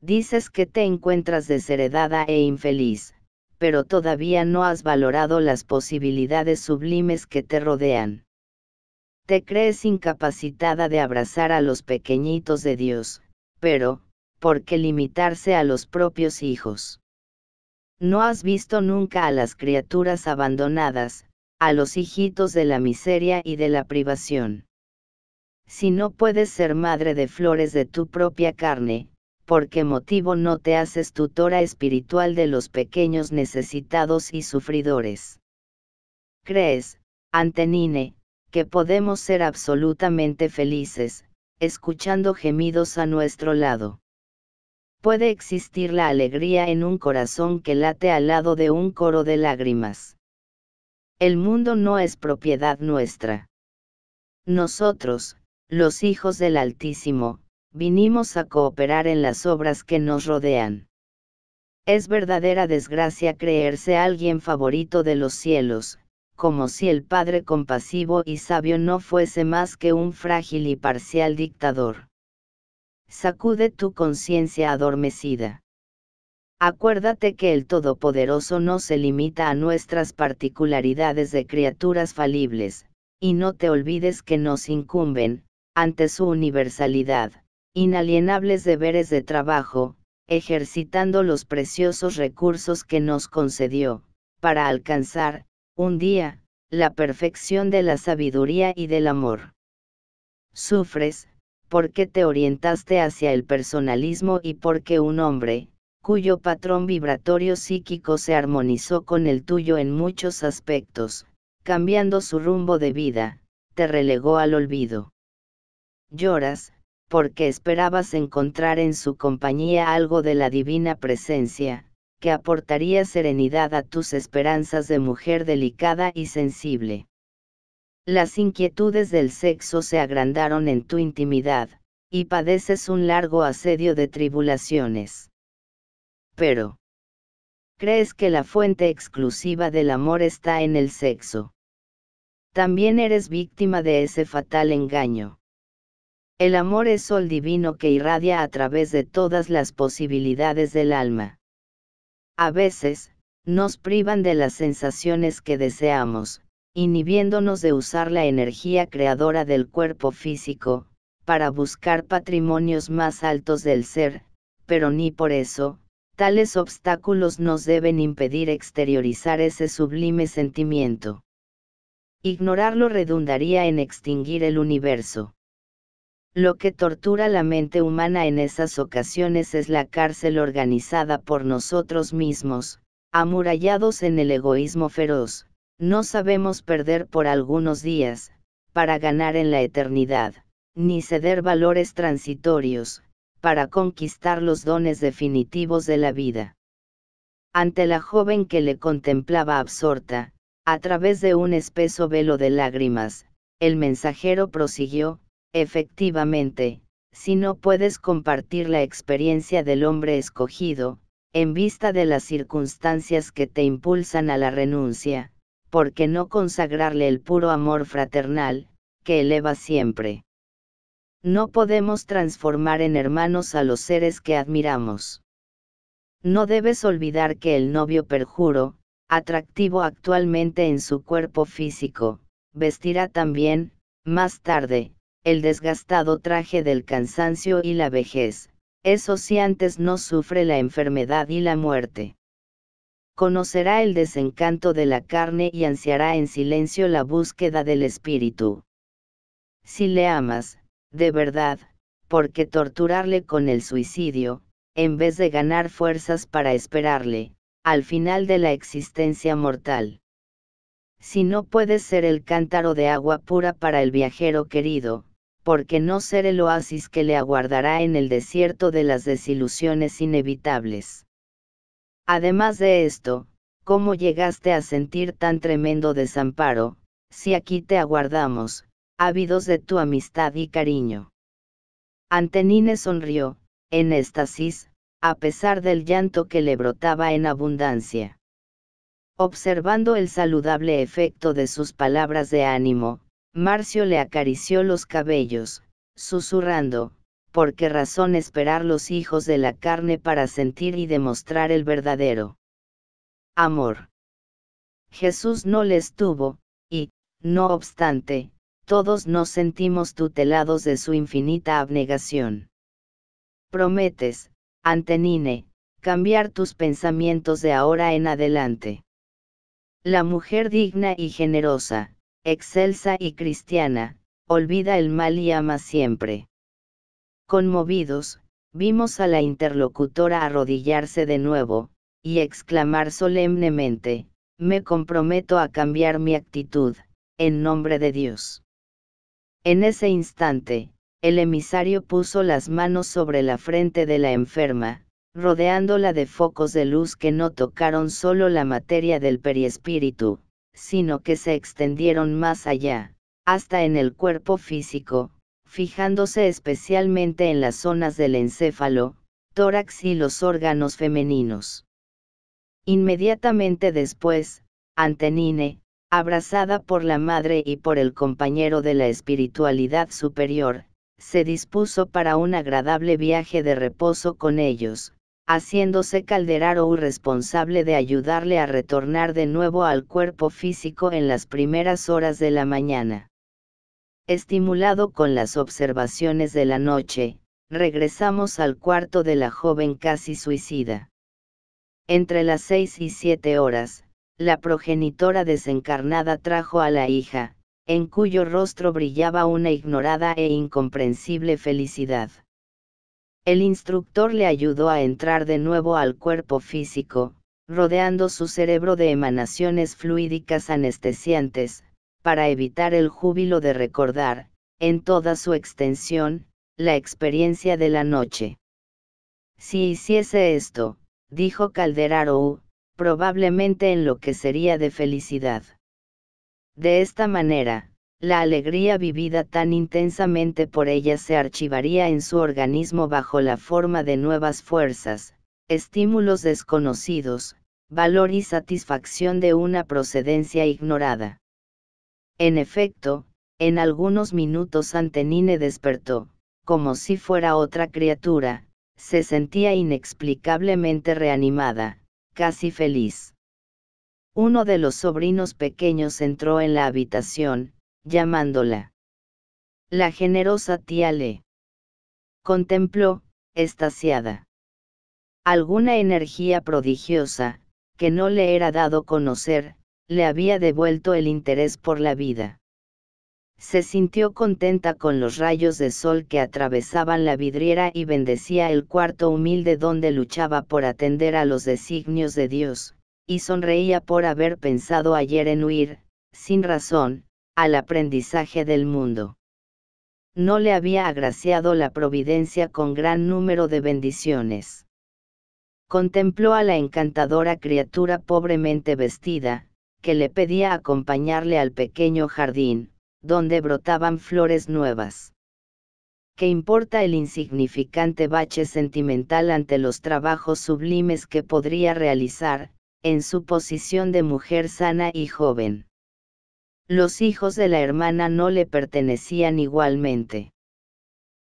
Dices que te encuentras desheredada e infeliz, pero todavía no has valorado las posibilidades sublimes que te rodean. Te crees incapacitada de abrazar a los pequeñitos de Dios, pero, ¿por qué limitarse a los propios hijos? No has visto nunca a las criaturas abandonadas, a los hijitos de la miseria y de la privación. Si no puedes ser madre de flores de tu propia carne, ¿por qué motivo no te haces tutora espiritual de los pequeños necesitados y sufridores? ¿Crees, Antenine, que podemos ser absolutamente felices, escuchando gemidos a nuestro lado? ¿Puede existir la alegría en un corazón que late al lado de un coro de lágrimas? El mundo no es propiedad nuestra. Nosotros, los hijos del Altísimo, vinimos a cooperar en las obras que nos rodean. Es verdadera desgracia creerse alguien favorito de los cielos, como si el Padre compasivo y sabio no fuese más que un frágil y parcial dictador. Sacude tu conciencia adormecida. Acuérdate que el Todopoderoso no se limita a nuestras particularidades de criaturas falibles, y no te olvides que nos incumben, ante su universalidad, inalienables deberes de trabajo, ejercitando los preciosos recursos que nos concedió, para alcanzar, un día, la perfección de la sabiduría y del amor. Sufres, porque te orientaste hacia el personalismo y porque un hombre, cuyo patrón vibratorio psíquico se armonizó con el tuyo en muchos aspectos, cambiando su rumbo de vida, te relegó al olvido. Lloras, porque esperabas encontrar en su compañía algo de la divina presencia, que aportaría serenidad a tus esperanzas de mujer delicada y sensible. Las inquietudes del sexo se agrandaron en tu intimidad, y padeces un largo asedio de tribulaciones. Pero, ¿crees que la fuente exclusiva del amor está en el sexo? También eres víctima de ese fatal engaño. El amor es sol divino que irradia a través de todas las posibilidades del alma. A veces, nos privan de las sensaciones que deseamos, inhibiéndonos de usar la energía creadora del cuerpo físico, para buscar patrimonios más altos del ser, pero ni por eso, tales obstáculos nos deben impedir exteriorizar ese sublime sentimiento. Ignorarlo redundaría en extinguir el universo. Lo que tortura la mente humana en esas ocasiones es la cárcel organizada por nosotros mismos, amurallados en el egoísmo feroz. No sabemos perder por algunos días, para ganar en la eternidad, ni ceder valores transitorios, para conquistar los dones definitivos de la vida. Ante la joven que le contemplaba absorta, a través de un espeso velo de lágrimas, el mensajero prosiguió: efectivamente, si no puedes compartir la experiencia del hombre escogido, en vista de las circunstancias que te impulsan a la renuncia, ¿por qué no consagrarle el puro amor fraternal, que eleva siempre? No podemos transformar en hermanos a los seres que admiramos. No debes olvidar que el novio perjuro, atractivo actualmente en su cuerpo físico, vestirá también, más tarde, el desgastado traje del cansancio y la vejez, eso si antes no sufre la enfermedad y la muerte. Conocerá el desencanto de la carne y ansiará en silencio la búsqueda del espíritu. Si le amas, de verdad, ¿por qué torturarle con el suicidio, en vez de ganar fuerzas para esperarle, al final de la existencia mortal? Si no puedes ser el cántaro de agua pura para el viajero querido, ¿por qué no ser el oasis que le aguardará en el desierto de las desilusiones inevitables? Además de esto, ¿cómo llegaste a sentir tan tremendo desamparo, si aquí te aguardamos, ávidos de tu amistad y cariño? Antenine sonrió, en éxtasis, a pesar del llanto que le brotaba en abundancia. Observando el saludable efecto de sus palabras de ánimo, Marcio le acarició los cabellos, susurrando: ¿por qué razón esperar los hijos de la carne para sentir y demostrar el verdadero amor? Jesús no les tuvo, y, no obstante, todos nos sentimos tutelados de su infinita abnegación. Prometes, Antenine, cambiar tus pensamientos de ahora en adelante. La mujer digna y generosa, excelsa y cristiana, olvida el mal y ama siempre. Conmovidos, vimos a la interlocutora arrodillarse de nuevo, y exclamar solemnemente: me comprometo a cambiar mi actitud, en nombre de Dios. En ese instante, el emisario puso las manos sobre la frente de la enferma, rodeándola de focos de luz que no tocaron solo la materia del perispíritu, sino que se extendieron más allá, hasta en el cuerpo físico, fijándose especialmente en las zonas del encéfalo, tórax y los órganos femeninos. Inmediatamente después, Antenine, abrazada por la madre y por el compañero de la espiritualidad superior, se dispuso para un agradable viaje de reposo con ellos, haciéndose Calderaro responsable de ayudarle a retornar de nuevo al cuerpo físico en las primeras horas de la mañana. Estimulado con las observaciones de la noche, regresamos al cuarto de la joven casi suicida. Entre las 6 y 7 horas, la progenitora desencarnada trajo a la hija, en cuyo rostro brillaba una ignorada e incomprensible felicidad. El instructor le ayudó a entrar de nuevo al cuerpo físico, rodeando su cerebro de emanaciones fluídicas anestesiantes, para evitar el júbilo de recordar, en toda su extensión, la experiencia de la noche. Si hiciese esto, dijo Calderaro, probablemente enloquecería de felicidad. De esta manera, la alegría vivida tan intensamente por ella se archivaría en su organismo bajo la forma de nuevas fuerzas, estímulos desconocidos, valor y satisfacción de una procedencia ignorada. En efecto, en algunos minutos Antenine despertó, como si fuera otra criatura, se sentía inexplicablemente reanimada, casi feliz. Uno de los sobrinos pequeños entró en la habitación, llamándola. La generosa tía le contempló, extasiada. Alguna energía prodigiosa, que no le era dado conocer, le había devuelto el interés por la vida. Se sintió contenta con los rayos de sol que atravesaban la vidriera y bendecía el cuarto humilde donde luchaba por atender a los designios de Dios, y sonreía por haber pensado ayer en huir, sin razón, al aprendizaje del mundo. no le había agraciado la providencia con gran número de bendiciones. Contempló a la encantadora criatura pobremente vestida, que le pedía acompañarle al pequeño jardín, donde brotaban flores nuevas. ¿Qué importa el insignificante bache sentimental ante los trabajos sublimes que podría realizar, en su posición de mujer sana y joven? Los hijos de la hermana no le pertenecían igualmente.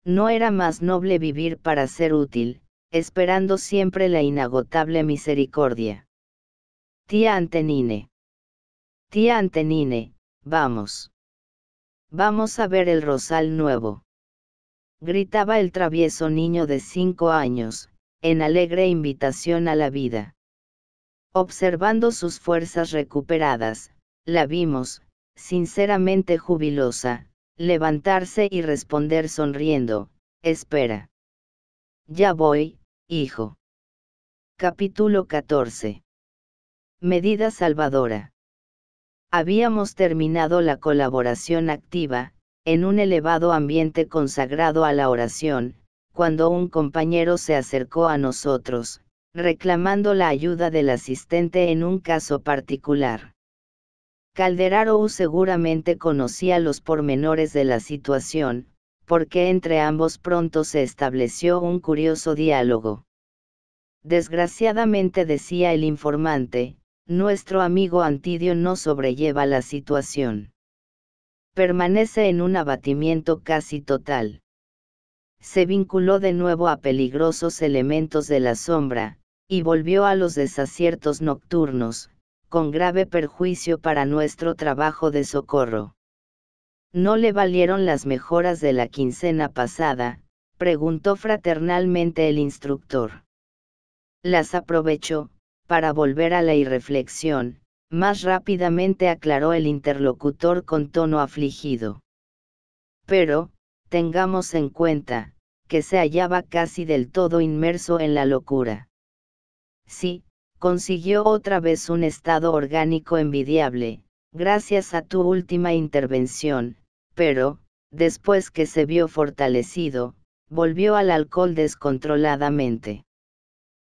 ¿No era más noble vivir para ser útil, esperando siempre la inagotable misericordia? Tía Antenine. Tía Antenine, vamos. Vamos a ver el rosal nuevo. Gritaba el travieso niño de 5 años, en alegre invitación a la vida. Observando sus fuerzas recuperadas, la vimos, sinceramente jubilosa, levantarse y responder sonriendo: espera. Ya voy, hijo. Capítulo 14. Medida salvadora. Habíamos terminado la colaboración activa, en un elevado ambiente consagrado a la oración, cuando un compañero se acercó a nosotros, reclamando la ayuda del asistente en un caso particular. Calderaro seguramente conocía los pormenores de la situación, porque entre ambos pronto se estableció un curioso diálogo. Desgraciadamente, decía el informante, nuestro amigo Antidio no sobrelleva la situación. Permanece en un abatimiento casi total. Se vinculó de nuevo a peligrosos elementos de la sombra, y volvió a los desaciertos nocturnos, con grave perjuicio para nuestro trabajo de socorro. ¿No le valieron las mejoras de la quincena pasada?, preguntó fraternalmente el instructor. Las aprovechó, para volver a la irreflexión, más rápidamente aclaró el interlocutor con tono afligido. Pero, tengamos en cuenta, que se hallaba casi del todo inmerso en la locura. Sí, consiguió otra vez un estado orgánico envidiable, gracias a tu última intervención, pero, después que se vio fortalecido, volvió al alcohol descontroladamente.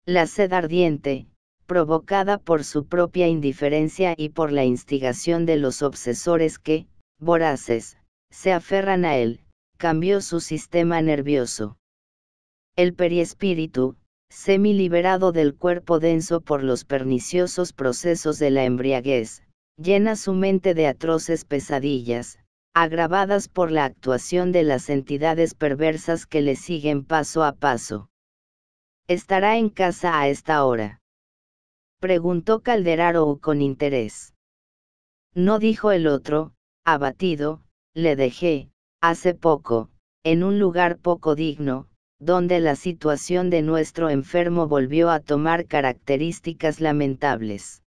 La sed ardiente, provocada por su propia indiferencia y por la instigación de los obsesores que, voraces, se aferran a él, cambió su sistema nervioso. El periespíritu, semi-liberado del cuerpo denso por los perniciosos procesos de la embriaguez, llena su mente de atroces pesadillas, agravadas por la actuación de las entidades perversas que le siguen paso a paso. ¿Estará en casa a esta hora?, preguntó Calderaro con interés. No, dijo el otro, abatido, le dejé, hace poco, en un lugar poco digno, donde la situación de nuestro enfermo volvió a tomar características lamentables.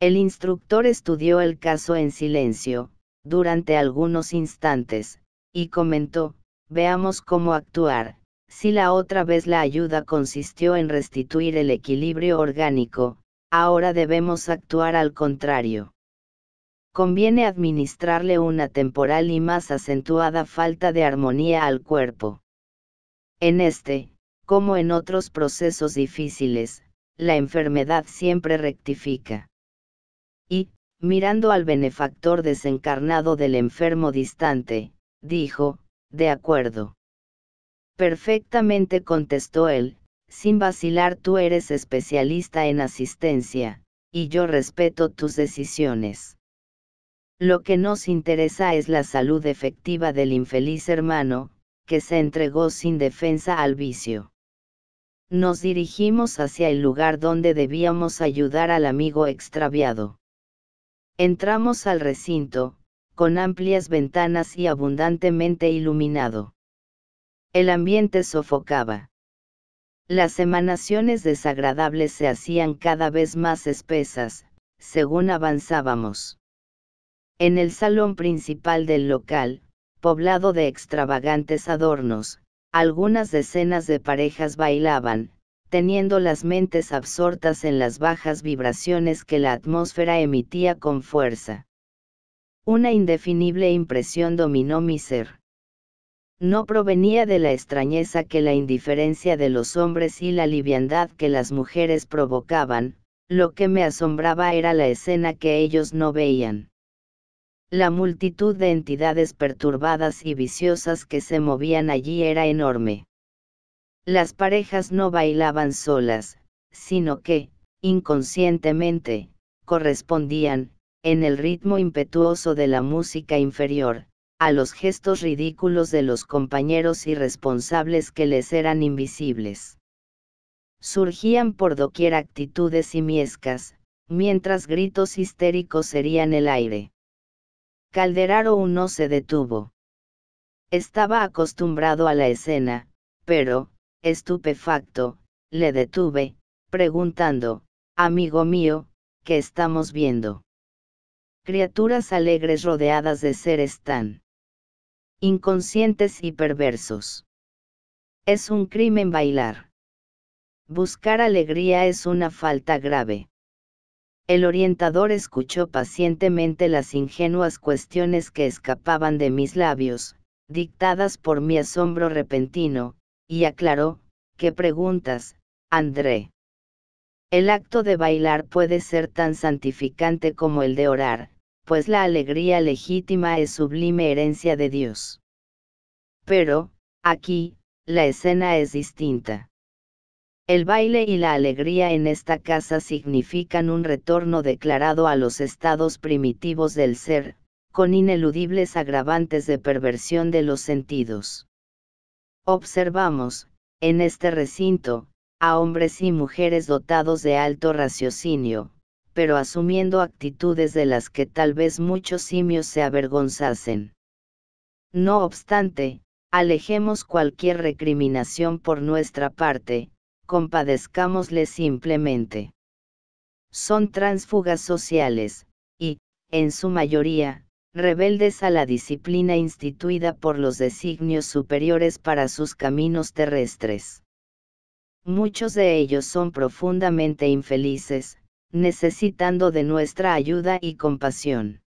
El instructor estudió el caso en silencio, durante algunos instantes, y comentó: veamos cómo actuar. Si la otra vez la ayuda consistió en restituir el equilibrio orgánico, ahora debemos actuar al contrario. Conviene administrarle una temporal y más acentuada falta de armonía al cuerpo. En este, como en otros procesos difíciles, la enfermedad siempre rectifica. Y, mirando al benefactor desencarnado del enfermo distante, dijo: de acuerdo. Perfectamente, contestó él, sin vacilar. Tú eres especialista en asistencia, y yo respeto tus decisiones. Lo que nos interesa es la salud efectiva del infeliz hermano, que se entregó sin defensa al vicio. Nos dirigimos hacia el lugar donde debíamos ayudar al amigo extraviado. Entramos al recinto, con amplias ventanas y abundantemente iluminado. El ambiente sofocaba. Las emanaciones desagradables se hacían cada vez más espesas, según avanzábamos. En el salón principal del local, poblado de extravagantes adornos, algunas decenas de parejas bailaban, teniendo las mentes absortas en las bajas vibraciones que la atmósfera emitía con fuerza. Una indefinible impresión dominó mi ser. No provenía de la extrañeza que la indiferencia de los hombres y la liviandad que las mujeres provocaban, lo que me asombraba era la escena que ellos no veían. La multitud de entidades perturbadas y viciosas que se movían allí era enorme. Las parejas no bailaban solas, sino que, inconscientemente, correspondían, en el ritmo impetuoso de la música inferior, a los gestos ridículos de los compañeros irresponsables que les eran invisibles. Surgían por doquier actitudes simiescas, mientras gritos histéricos herían el aire. Calderaro no se detuvo. Estaba acostumbrado a la escena, pero, estupefacto, le detuve, preguntando, amigo mío, ¿qué estamos viendo? Criaturas alegres rodeadas de seres tan inconscientes y perversos. Es un crimen bailar. Buscar alegría es una falta grave. El orientador escuchó pacientemente las ingenuas cuestiones que escapaban de mis labios, dictadas por mi asombro repentino, y aclaró, ¿qué preguntas, André? El acto de bailar puede ser tan santificante como el de orar, pues la alegría legítima es sublime herencia de Dios. Pero, aquí, la escena es distinta. El baile y la alegría en esta casa significan un retorno declarado a los estados primitivos del ser, con ineludibles agravantes de perversión de los sentidos. Observamos, en este recinto, a hombres y mujeres dotados de alto raciocinio, pero asumiendo actitudes de las que tal vez muchos simios se avergonzasen. No obstante, alejemos cualquier recriminación por nuestra parte, compadezcámosles simplemente. Son tránsfugas sociales, y, en su mayoría, rebeldes a la disciplina instituida por los designios superiores para sus caminos terrestres. Muchos de ellos son profundamente infelices, necesitando de nuestra ayuda y compasión.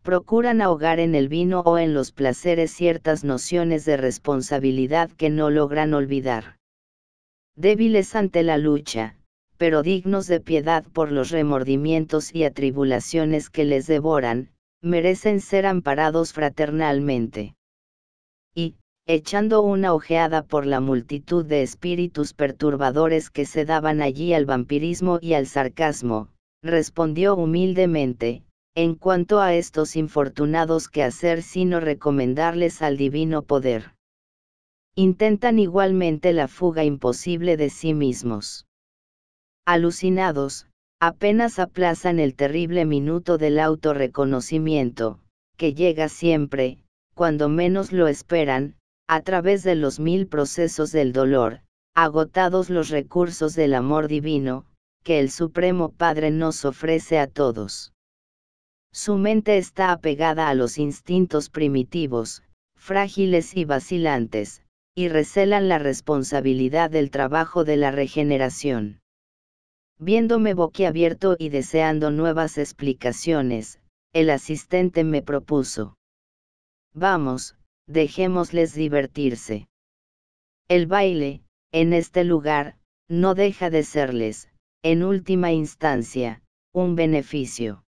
Procuran ahogar en el vino o en los placeres ciertas nociones de responsabilidad que no logran olvidar. Débiles ante la lucha, pero dignos de piedad por los remordimientos y atribulaciones que les devoran, merecen ser amparados fraternalmente. Y, echando una ojeada por la multitud de espíritus perturbadores que se daban allí al vampirismo y al sarcasmo, respondió humildemente, en cuanto a estos infortunados, ¿qué hacer sino recomendarles al divino poder? Intentan igualmente la fuga imposible de sí mismos. Alucinados, apenas aplazan el terrible minuto del autorreconocimiento, que llega siempre, cuando menos lo esperan, a través de los 1000 procesos del dolor, agotados los recursos del amor divino, que el Supremo Padre nos ofrece a todos. Su mente está apegada a los instintos primitivos, frágiles y vacilantes, y recelan la responsabilidad del trabajo de la regeneración. Viéndome boquiabierto y deseando nuevas explicaciones, el asistente me propuso: vamos, dejémosles divertirse. El baile, en este lugar, no deja de serles, en última instancia, un beneficio.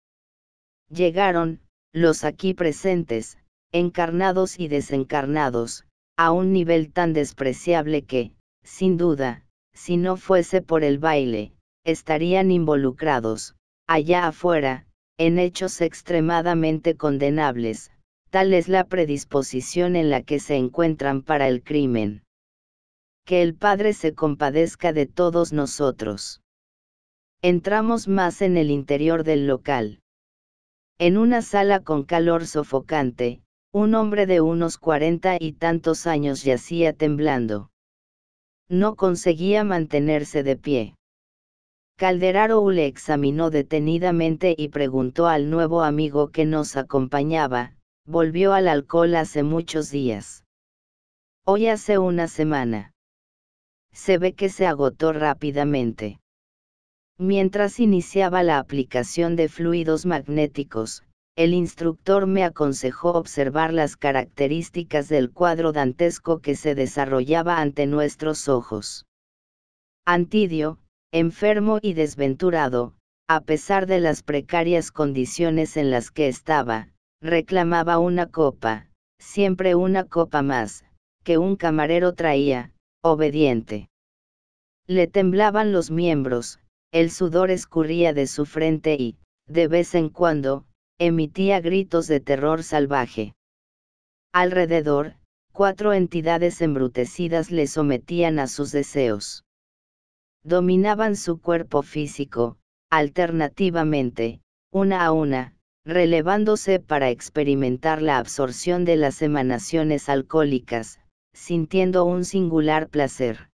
Llegaron, los aquí presentes, encarnados y desencarnados, a un nivel tan despreciable que, sin duda, si no fuese por el baile, estarían involucrados, allá afuera, en hechos extremadamente condenables. Tal es la predisposición en la que se encuentran para el crimen. Que el Padre se compadezca de todos nosotros. Entramos más en el interior del local. En una sala con calor sofocante, un hombre de unos 40 y tantos años yacía temblando. No conseguía mantenerse de pie. Calderaro le examinó detenidamente y preguntó al nuevo amigo que nos acompañaba: volvió al alcohol hace muchos días. Hoy hace una semana. Se ve que se agotó rápidamente. Mientras iniciaba la aplicación de fluidos magnéticos, el instructor me aconsejó observar las características del cuadro dantesco que se desarrollaba ante nuestros ojos. Antidio, enfermo y desventurado, a pesar de las precarias condiciones en las que estaba, reclamaba una copa, siempre una copa más, que un camarero traía, obediente. Le temblaban los miembros, el sudor escurría de su frente y, de vez en cuando, emitía gritos de terror salvaje. Alrededor, 4 entidades embrutecidas le sometían a sus deseos. Dominaban su cuerpo físico, alternativamente, una a una, relevándose para experimentar la absorción de las emanaciones alcohólicas, sintiendo un singular placer.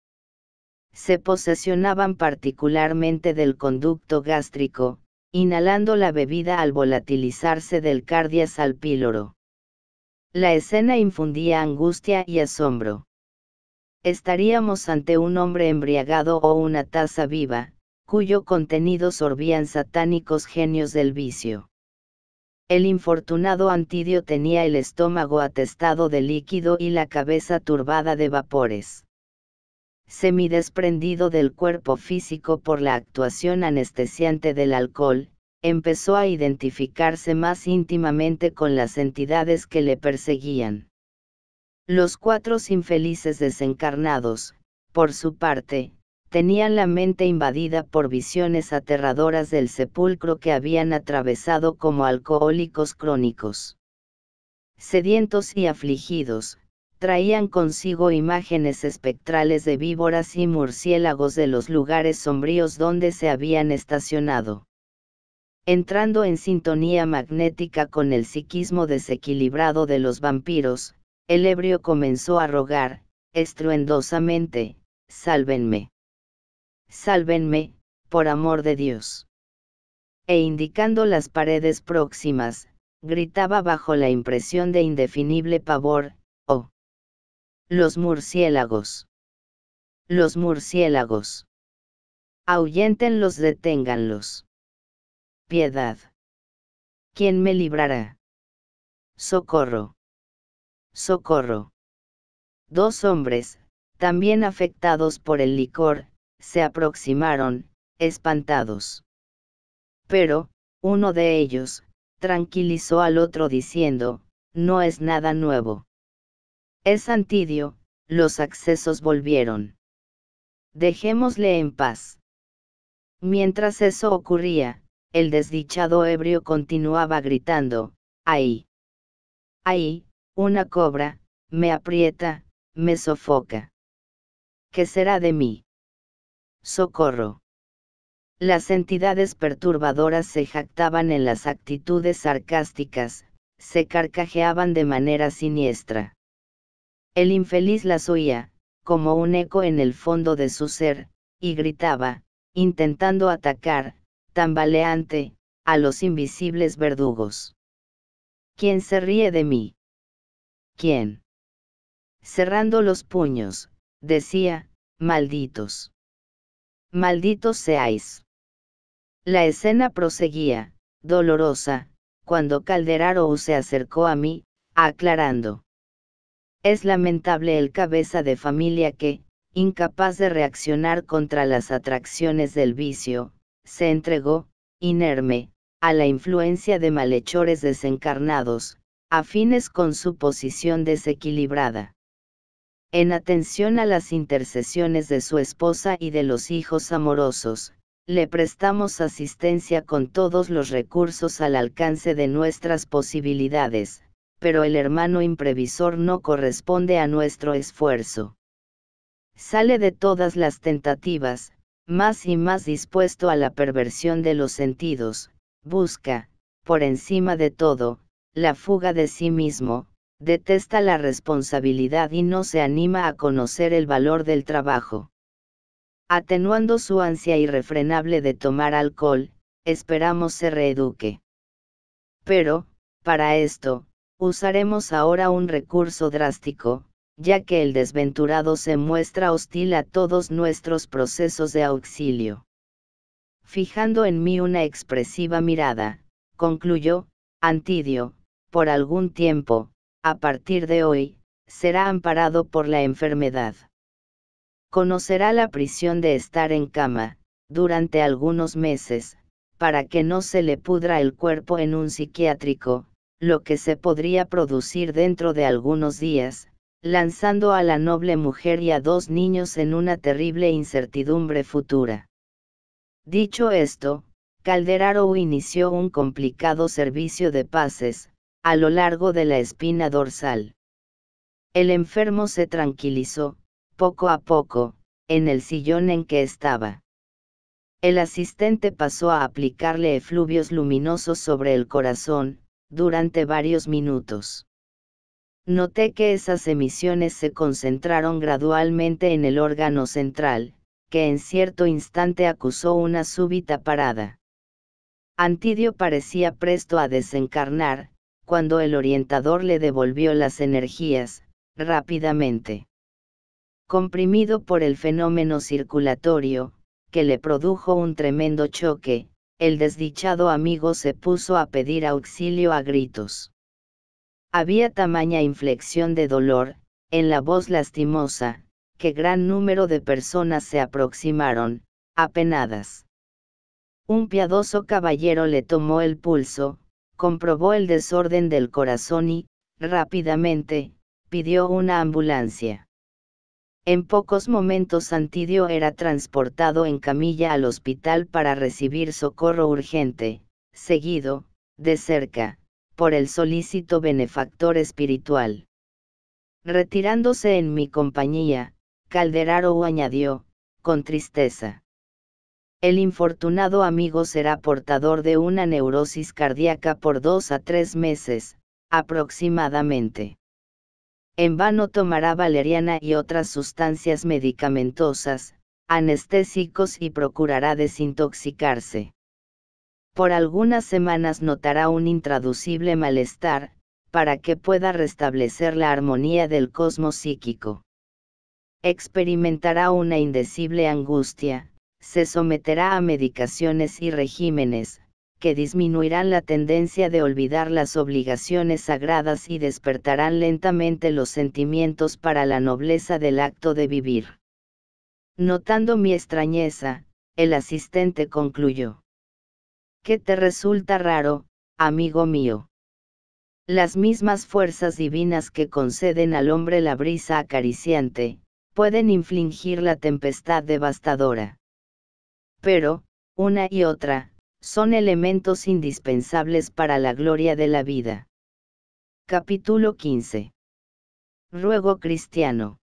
Se posesionaban particularmente del conducto gástrico, inhalando la bebida al volatilizarse del cardias al píloro. La escena infundía angustia y asombro. Estaríamos ante un hombre embriagado o una taza viva, cuyo contenido sorbían satánicos genios del vicio. El infortunado Antidio tenía el estómago atestado de líquido y la cabeza turbada de vapores. Semidesprendido del cuerpo físico por la actuación anestesiante del alcohol, empezó a identificarse más íntimamente con las entidades que le perseguían. Los 4 infelices desencarnados, por su parte, tenían la mente invadida por visiones aterradoras del sepulcro que habían atravesado como alcohólicos crónicos. Sedientos y afligidos, traían consigo imágenes espectrales de víboras y murciélagos de los lugares sombríos donde se habían estacionado. Entrando en sintonía magnética con el psiquismo desequilibrado de los vampiros, el ebrio comenzó a rogar, estruendosamente, «Sálvenme. Sálvenme, por amor de Dios». E indicando las paredes próximas, gritaba bajo la impresión de indefinible pavor, «¡Oh! Los murciélagos. Los murciélagos. Ahuyéntenlos, deténganlos. Piedad. ¿Quién me librará? Socorro. Socorro». 2 hombres, también afectados por el licor, se aproximaron, espantados. Pero, uno de ellos, tranquilizó al otro diciendo, «No es nada nuevo. Es Antidio, los accesos volvieron. Dejémosle en paz». Mientras eso ocurría, el desdichado ebrio continuaba gritando, «¡Ahí! ¡Ahí! Una cobra, me aprieta, me sofoca. ¿Qué será de mí? ¡Socorro!». Las entidades perturbadoras se jactaban en las actitudes sarcásticas, se carcajeaban de manera siniestra. El infeliz las oía, como un eco en el fondo de su ser, y gritaba, intentando atacar, tambaleante, a los invisibles verdugos. ¿Quién se ríe de mí? ¿Quién? Cerrando los puños, decía, «Malditos. Malditos seáis». La escena proseguía, dolorosa, cuando Calderaro se acercó a mí, aclarando. «Es lamentable el cabeza de familia que, incapaz de reaccionar contra las atracciones del vicio, se entregó, inerme, a la influencia de malhechores desencarnados, afines con su posición desequilibrada. En atención a las intercesiones de su esposa y de los hijos amorosos, le prestamos asistencia con todos los recursos al alcance de nuestras posibilidades, pero el hermano imprevisor no corresponde a nuestro esfuerzo. Sale de todas las tentativas, más y más dispuesto a la perversión de los sentidos, busca, por encima de todo, la fuga de sí mismo, detesta la responsabilidad y no se anima a conocer el valor del trabajo. Atenuando su ansia irrefrenable de tomar alcohol, esperamos se reeduque. Pero, para esto, usaremos ahora un recurso drástico, ya que el desventurado se muestra hostil a todos nuestros procesos de auxilio. Fijando en mí una expresiva mirada, concluyó, Antidio, por algún tiempo, a partir de hoy, será amparado por la enfermedad. Conocerá la prisión de estar en cama, durante algunos meses, para que no se le pudra el cuerpo en un psiquiátrico, lo que se podría producir dentro de algunos días, lanzando a la noble mujer y a 2 niños en una terrible incertidumbre futura. Dicho esto, Calderaro inició un complicado servicio de pases, a lo largo de la espina dorsal. El enfermo se tranquilizó, poco a poco, en el sillón en que estaba. El asistente pasó a aplicarle efluvios luminosos sobre el corazón, durante varios minutos. Noté que esas emisiones se concentraron gradualmente en el órgano central, que en cierto instante acusó una súbita parada. Antidio parecía presto a desencarnar, cuando el orientador le devolvió las energías, rápidamente. Comprimido por el fenómeno circulatorio, que le produjo un tremendo choque, el desdichado amigo se puso a pedir auxilio a gritos. Había tamaña inflexión de dolor, en la voz lastimosa, que gran número de personas se aproximaron, apenadas. Un piadoso caballero le tomó el pulso, comprobó el desorden del corazón y, rápidamente, pidió una ambulancia. En pocos momentos Antidio era transportado en camilla al hospital para recibir socorro urgente, seguido, de cerca, por el solícito benefactor espiritual. Retirándose en mi compañía, Calderaro añadió, con tristeza: el infortunado amigo será portador de una neurosis cardíaca por 2 a 3 meses, aproximadamente. En vano tomará valeriana y otras sustancias medicamentosas, anestésicos y procurará desintoxicarse. Por algunas semanas notará un intraducible malestar, para que pueda restablecer la armonía del cosmos psíquico. Experimentará una indecible angustia, se someterá a medicaciones y regímenes, que disminuirán la tendencia de olvidar las obligaciones sagradas y despertarán lentamente los sentimientos para la nobleza del acto de vivir. Notando mi extrañeza, el asistente concluyó: ¿qué te resulta raro, amigo mío? Las mismas fuerzas divinas que conceden al hombre la brisa acariciante, pueden infligir la tempestad devastadora. Pero, una y otra, son elementos indispensables para la gloria de la vida. Capítulo 15. Ruego cristiano.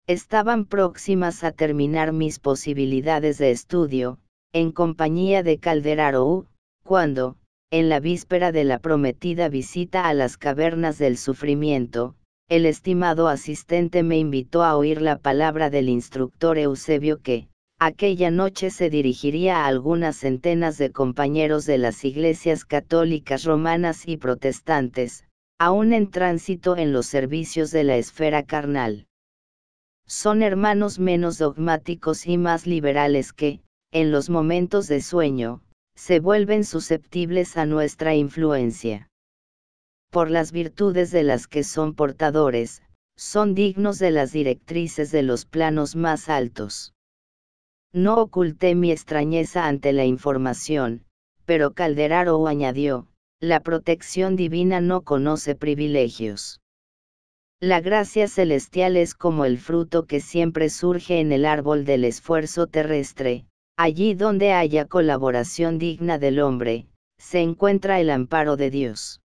Estaban próximas a terminar mis posibilidades de estudio, en compañía de Calderaro, cuando, en la víspera de la prometida visita a las cavernas del sufrimiento, el estimado asistente me invitó a oír la palabra del instructor Eusebio que, aquella noche se dirigiría a algunas centenas de compañeros de las iglesias católicas romanas y protestantes, aún en tránsito en los servicios de la esfera carnal. Son hermanos menos dogmáticos y más liberales que, en los momentos de sueño, se vuelven susceptibles a nuestra influencia. Por las virtudes de las que son portadores, son dignos de las directrices de los planos más altos. No oculté mi extrañeza ante la información, pero Calderaro añadió: la protección divina no conoce privilegios. La gracia celestial es como el fruto que siempre surge en el árbol del esfuerzo terrestre, allí donde haya colaboración digna del hombre, se encuentra el amparo de Dios.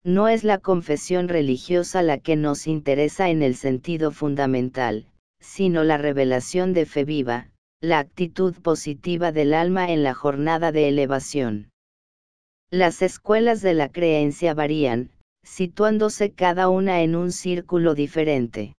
No es la confesión religiosa la que nos interesa en el sentido fundamental, sino la revelación de fe viva, la actitud positiva del alma en la jornada de elevación. Las escuelas de la creencia varían, situándose cada una en un círculo diferente.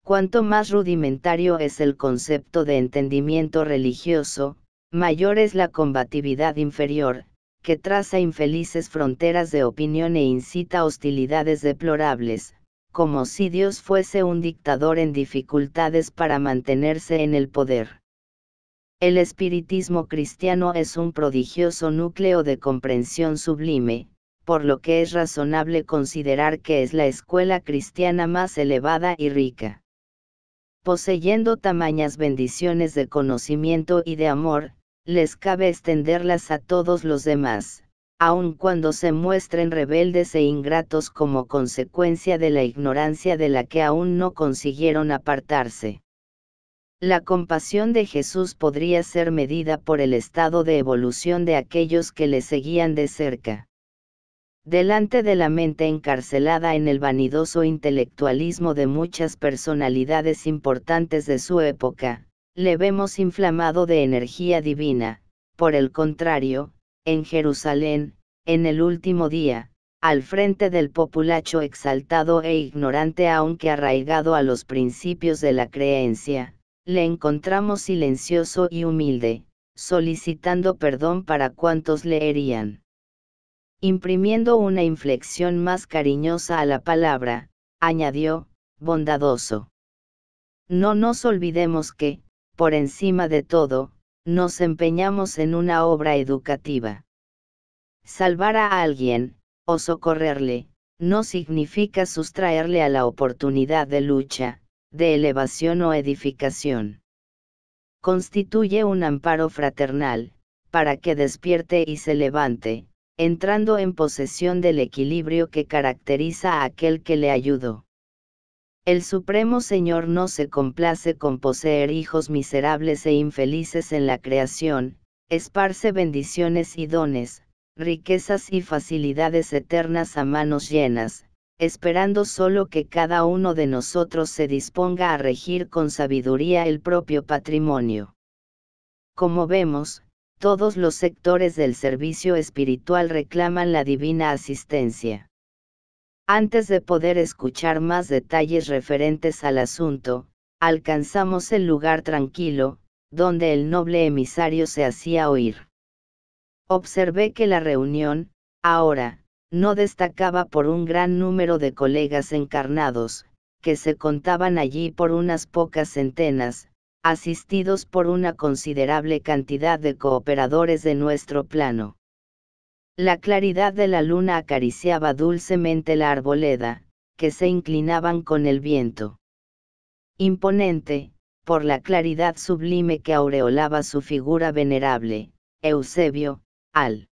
Cuanto más rudimentario es el concepto de entendimiento religioso, mayor es la combatividad inferior, que traza infelices fronteras de opinión e incita hostilidades deplorables, como si Dios fuese un dictador en dificultades para mantenerse en el poder. El espiritismo cristiano es un prodigioso núcleo de comprensión sublime, por lo que es razonable considerar que es la escuela cristiana más elevada y rica. Poseyendo tamañas bendiciones de conocimiento y de amor, les cabe extenderlas a todos los demás, aun cuando se muestren rebeldes e ingratos como consecuencia de la ignorancia de la que aún no consiguieron apartarse. La compasión de Jesús podría ser medida por el estado de evolución de aquellos que le seguían de cerca. Delante de la mente encarcelada en el vanidoso intelectualismo de muchas personalidades importantes de su época, le vemos inflamado de energía divina. Por el contrario, en Jerusalén, en el último día, al frente del populacho exaltado e ignorante aunque arraigado a los principios de la creencia, le encontramos silencioso y humilde, solicitando perdón para cuantos le herían. Imprimiendo una inflexión más cariñosa a la palabra, añadió, bondadoso. No nos olvidemos que, por encima de todo, nos empeñamos en una obra educativa. Salvar a alguien, o socorrerle, no significa sustraerle a la oportunidad de lucha, de elevación o edificación. Constituye un amparo fraternal, para que despierte y se levante, entrando en posesión del equilibrio que caracteriza a aquel que le ayudó. El Supremo Señor no se complace con poseer hijos miserables e infelices en la creación, esparce bendiciones y dones, riquezas y facilidades eternas a manos llenas, esperando solo que cada uno de nosotros se disponga a regir con sabiduría el propio patrimonio. Como vemos, todos los sectores del servicio espiritual reclaman la divina asistencia. Antes de poder escuchar más detalles referentes al asunto, alcanzamos el lugar tranquilo, donde el noble emisario se hacía oír. Observé que la reunión, ahora, no destacaba por un gran número de colegas encarnados, que se contaban allí por unas pocas centenas, asistidos por una considerable cantidad de cooperadores de nuestro plano. La claridad de la luna acariciaba dulcemente la arboleda, que se inclinaban con el viento. Imponente, por la claridad sublime que aureolaba su figura venerable, Eusebio, al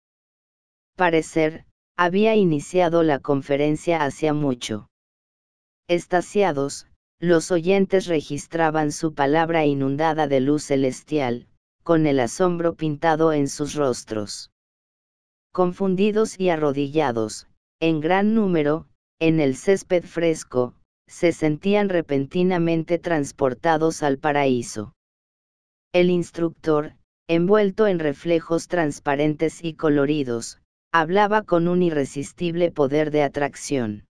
parecer, había iniciado la conferencia hacía mucho. Extasiados, los oyentes registraban su palabra inundada de luz celestial, con el asombro pintado en sus rostros. Confundidos y arrodillados, en gran número, en el césped fresco, se sentían repentinamente transportados al paraíso. El instructor, envuelto en reflejos transparentes y coloridos, hablaba con un irresistible poder de atracción.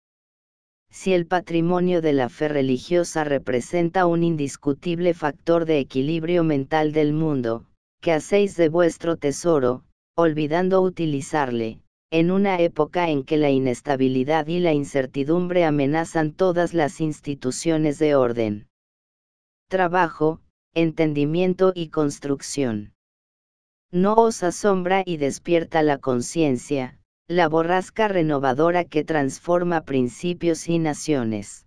Si el patrimonio de la fe religiosa representa un indiscutible factor de equilibrio mental del mundo, ¿qué hacéis de vuestro tesoro, olvidando utilizarle, en una época en que la inestabilidad y la incertidumbre amenazan todas las instituciones de orden, trabajo, entendimiento y construcción? ¿No os asombra y despierta la conciencia, la borrasca renovadora que transforma principios y naciones?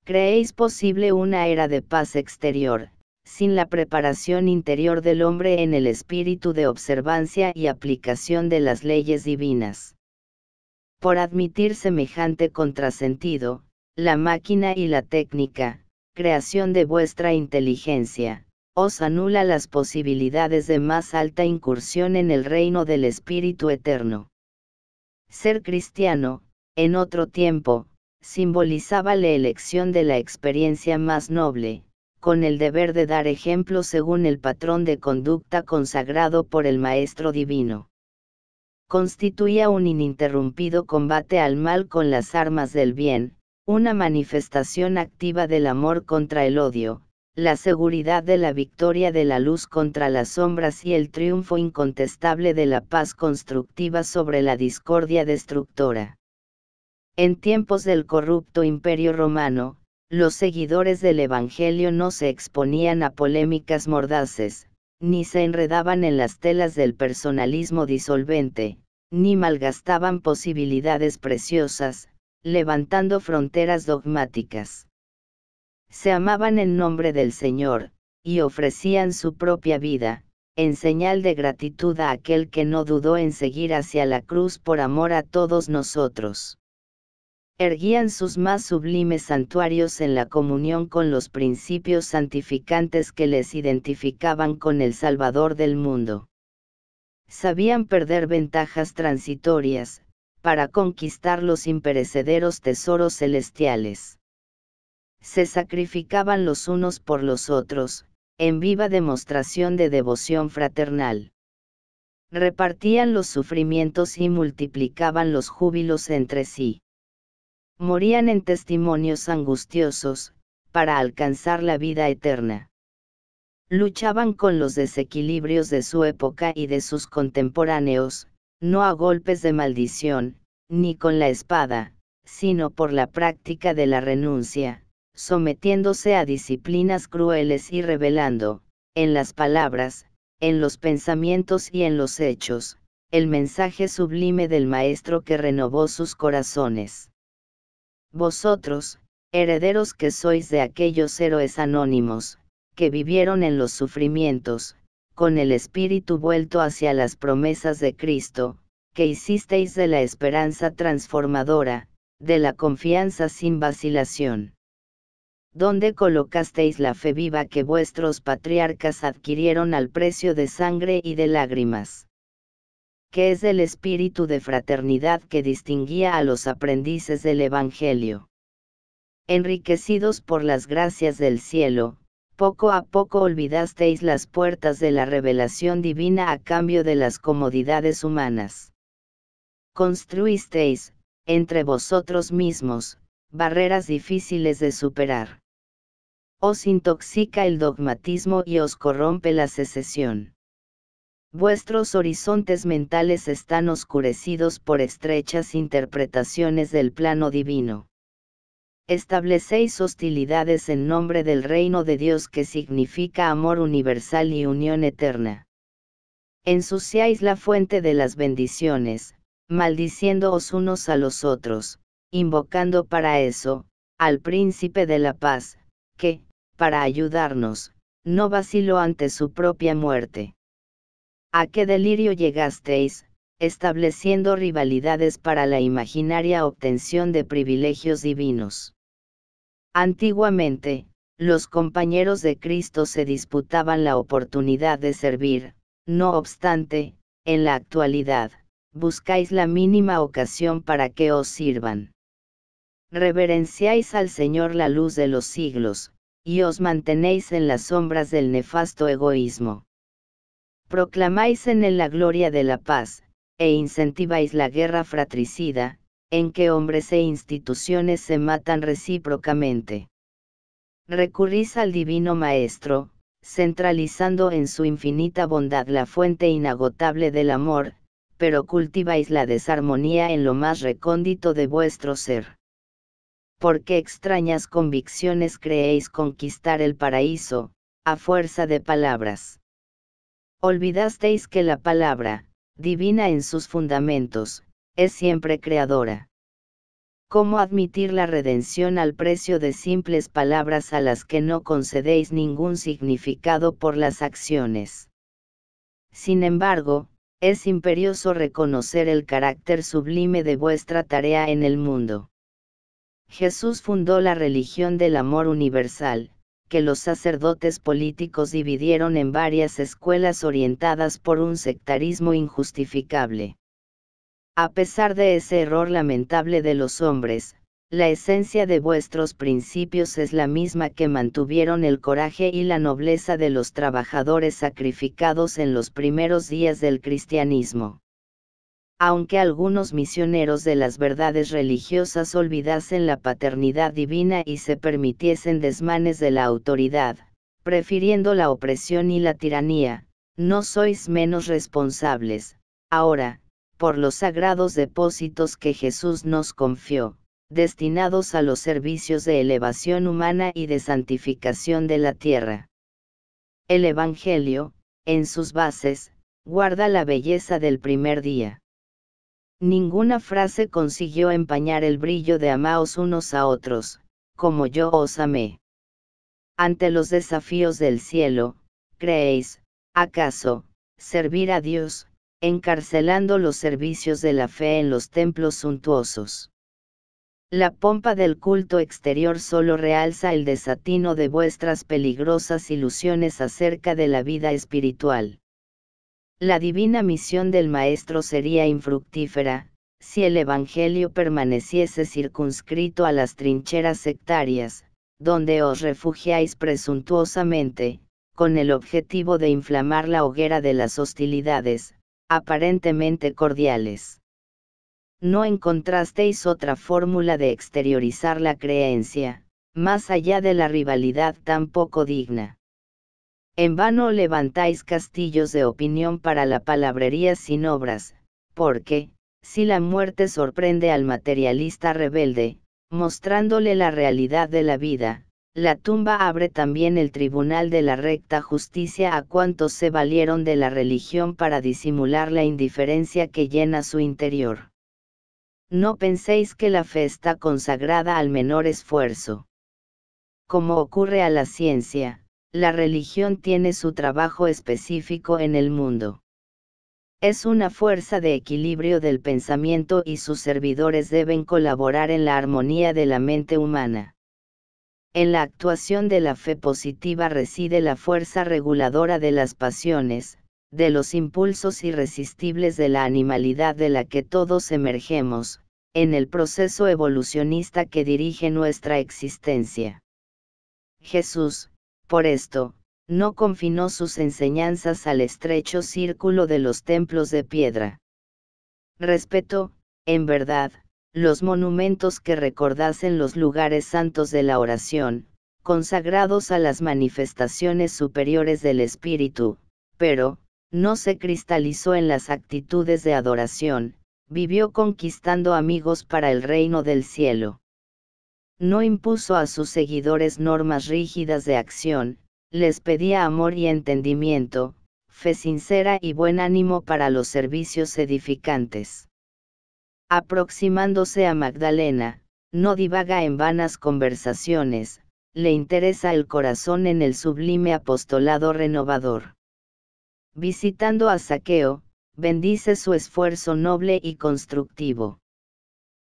¿Creéis posible una era de paz exterior, sin la preparación interior del hombre en el espíritu de observancia y aplicación de las leyes divinas? Por admitir semejante contrasentido, la máquina y la técnica, creación de vuestra inteligencia, os anula las posibilidades de más alta incursión en el reino del Espíritu Eterno. Ser cristiano, en otro tiempo, simbolizaba la elección de la experiencia más noble, con el deber de dar ejemplo según el patrón de conducta consagrado por el Maestro Divino. Constituía un ininterrumpido combate al mal con las armas del bien, una manifestación activa del amor contra el odio, la seguridad de la victoria de la luz contra las sombras y el triunfo incontestable de la paz constructiva sobre la discordia destructora. En tiempos del corrupto Imperio Romano, los seguidores del Evangelio no se exponían a polémicas mordaces, ni se enredaban en las telas del personalismo disolvente, ni malgastaban posibilidades preciosas, levantando fronteras dogmáticas. Se amaban en nombre del Señor, y ofrecían su propia vida, en señal de gratitud a aquel que no dudó en seguir hacia la cruz por amor a todos nosotros. Erguían sus más sublimes santuarios en la comunión con los principios santificantes que les identificaban con el Salvador del mundo. Sabían perder ventajas transitorias, para conquistar los imperecederos tesoros celestiales. Se sacrificaban los unos por los otros, en viva demostración de devoción fraternal. Repartían los sufrimientos y multiplicaban los júbilos entre sí. Morían en testimonios angustiosos, para alcanzar la vida eterna. Luchaban con los desequilibrios de su época y de sus contemporáneos, no a golpes de maldición, ni con la espada, sino por la práctica de la renuncia, sometiéndose a disciplinas crueles y revelando, en las palabras, en los pensamientos y en los hechos, el mensaje sublime del Maestro que renovó sus corazones. Vosotros, herederos que sois de aquellos héroes anónimos, que vivieron en los sufrimientos, con el espíritu vuelto hacia las promesas de Cristo, que hicisteis de la esperanza transformadora, de la confianza sin vacilación. ¿Dónde colocasteis la fe viva que vuestros patriarcas adquirieron al precio de sangre y de lágrimas? ¿Qué es el espíritu de fraternidad que distinguía a los aprendices del Evangelio? Enriquecidos por las gracias del cielo, poco a poco olvidasteis las puertas de la revelación divina a cambio de las comodidades humanas. Construisteis, entre vosotros mismos, barreras difíciles de superar. Os intoxica el dogmatismo y os corrompe la secesión. Vuestros horizontes mentales están oscurecidos por estrechas interpretaciones del plano divino. Establecéis hostilidades en nombre del reino de Dios que significa amor universal y unión eterna. Ensuciáis la fuente de las bendiciones, maldiciéndoos unos a los otros, invocando para eso, al príncipe de la paz, que, para ayudarnos, no vaciló ante su propia muerte. ¿A qué delirio llegasteis, estableciendo rivalidades para la imaginaria obtención de privilegios divinos? Antiguamente, los compañeros de Cristo se disputaban la oportunidad de servir, no obstante, en la actualidad, buscáis la mínima ocasión para que os sirvan. Reverenciáis al Señor la luz de los siglos, y os mantenéis en las sombras del nefasto egoísmo. Proclamáis en él la gloria de la paz, e incentiváis la guerra fratricida, en que hombres e instituciones se matan recíprocamente. Recurrís al Divino Maestro, centralizando en su infinita bondad la fuente inagotable del amor, pero cultiváis la desarmonía en lo más recóndito de vuestro ser. ¿Por qué extrañas convicciones creéis conquistar el paraíso, a fuerza de palabras? Olvidasteis que la palabra, divina en sus fundamentos, es siempre creadora. ¿Cómo admitir la redención al precio de simples palabras a las que no concedéis ningún significado por las acciones? Sin embargo, es imperioso reconocer el carácter sublime de vuestra tarea en el mundo. Jesús fundó la religión del amor universal, que los sacerdotes políticos dividieron en varias escuelas orientadas por un sectarismo injustificable. A pesar de ese error lamentable de los hombres, la esencia de vuestros principios es la misma que mantuvieron el coraje y la nobleza de los trabajadores sacrificados en los primeros días del cristianismo. Aunque algunos misioneros de las verdades religiosas olvidasen la paternidad divina y se permitiesen desmanes de la autoridad, prefiriendo la opresión y la tiranía, no sois menos responsables, ahora, por los sagrados depósitos que Jesús nos confió, destinados a los servicios de elevación humana y de santificación de la tierra. El Evangelio, en sus bases, guarda la belleza del primer día. Ninguna frase consiguió empañar el brillo de amaos unos a otros, como yo os amé. Ante los desafíos del cielo, ¿creéis, acaso, servir a Dios, encarcelando los servicios de la fe en los templos suntuosos? La pompa del culto exterior solo realza el desatino de vuestras peligrosas ilusiones acerca de la vida espiritual. La divina misión del Maestro sería infructífera, si el Evangelio permaneciese circunscrito a las trincheras sectarias, donde os refugiáis presuntuosamente, con el objetivo de inflamar la hoguera de las hostilidades, aparentemente cordiales. No encontrasteis otra fórmula de exteriorizar la creencia, más allá de la rivalidad tan poco digna. En vano levantáis castillos de opinión para la palabrería sin obras, porque, si la muerte sorprende al materialista rebelde, mostrándole la realidad de la vida, la tumba abre también el tribunal de la recta justicia a cuantos se valieron de la religión para disimular la indiferencia que llena su interior. No penséis que la fe está consagrada al menor esfuerzo. Como ocurre a la ciencia, la religión tiene su trabajo específico en el mundo. Es una fuerza de equilibrio del pensamiento y sus servidores deben colaborar en la armonía de la mente humana. En la actuación de la fe positiva reside la fuerza reguladora de las pasiones, de los impulsos irresistibles de la animalidad de la que todos emergemos, en el proceso evolucionista que dirige nuestra existencia. Jesús, por esto, no confinó sus enseñanzas al estrecho círculo de los templos de piedra. Respetó, en verdad, los monumentos que recordasen los lugares santos de la oración, consagrados a las manifestaciones superiores del Espíritu, pero, no se cristalizó en las actitudes de adoración, vivió conquistando amigos para el reino del cielo. No impuso a sus seguidores normas rígidas de acción, les pedía amor y entendimiento, fe sincera y buen ánimo para los servicios edificantes. Aproximándose a Magdalena, no divaga en vanas conversaciones, le interesa el corazón en el sublime apostolado renovador. Visitando a Zaqueo, bendice su esfuerzo noble y constructivo.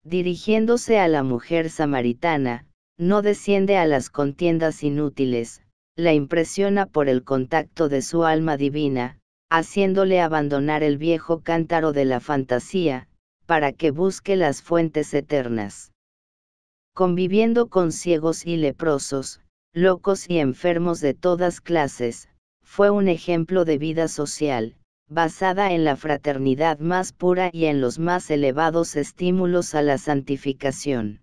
Dirigiéndose a la mujer samaritana, no desciende a las contiendas inútiles, la impresiona por el contacto de su alma divina, haciéndole abandonar el viejo cántaro de la fantasía, para que busque las fuentes eternas. Conviviendo con ciegos y leprosos, locos y enfermos de todas clases, fue un ejemplo de vida social, basada en la fraternidad más pura y en los más elevados estímulos a la santificación.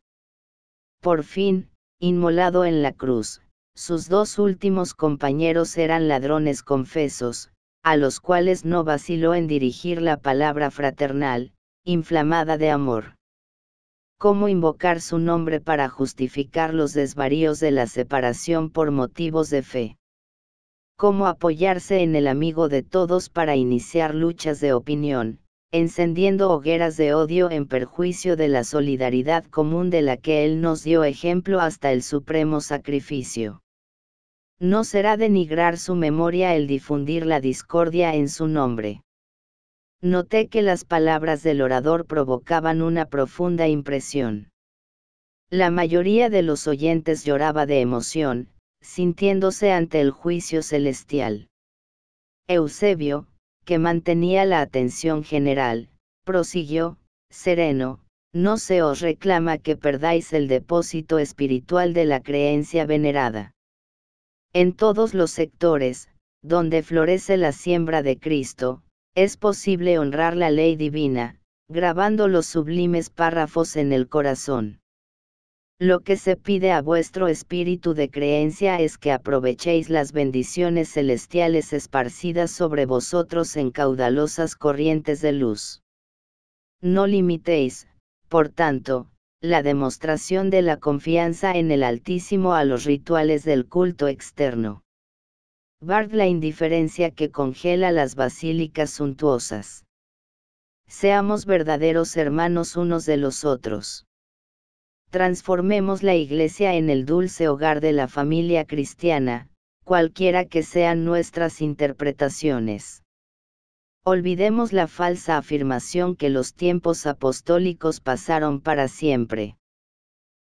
Por fin, inmolado en la cruz, sus dos últimos compañeros eran ladrones confesos, a los cuales no vaciló en dirigir la palabra fraternal, inflamada de amor. ¿Cómo invocar su nombre para justificar los desvaríos de la separación por motivos de fe? ¿Cómo apoyarse en el amigo de todos para iniciar luchas de opinión, encendiendo hogueras de odio en perjuicio de la solidaridad común de la que Él nos dio ejemplo hasta el supremo sacrificio? No será denigrar su memoria el difundir la discordia en su nombre. Noté que las palabras del orador provocaban una profunda impresión. La mayoría de los oyentes lloraba de emoción, sintiéndose ante el juicio celestial. Eusebio, que mantenía la atención general, prosiguió, sereno, no se os reclama que perdáis el depósito espiritual de la creencia venerada. En todos los sectores, donde florece la siembra de Cristo, es posible honrar la ley divina, grabando los sublimes párrafos en el corazón. Lo que se pide a vuestro espíritu de creencia es que aprovechéis las bendiciones celestiales esparcidas sobre vosotros en caudalosas corrientes de luz. No limitéis, por tanto, la demostración de la confianza en el Altísimo a los rituales del culto externo. Bard la indiferencia que congela las basílicas suntuosas. Seamos verdaderos hermanos unos de los otros. Transformemos la Iglesia en el dulce hogar de la familia cristiana, cualquiera que sean nuestras interpretaciones. Olvidemos la falsa afirmación que los tiempos apostólicos pasaron para siempre.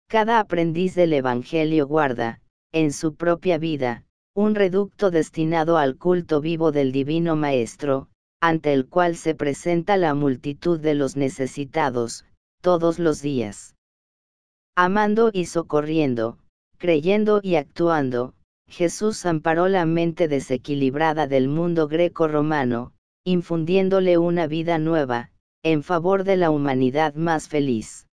Cada aprendiz del Evangelio guarda, en su propia vida, un reducto destinado al culto vivo del Divino Maestro, ante el cual se presenta la multitud de los necesitados, todos los días. Amando y socorriendo, creyendo y actuando, Jesús amparó la mente desequilibrada del mundo greco-romano, infundiéndole una vida nueva, en favor de la humanidad más feliz.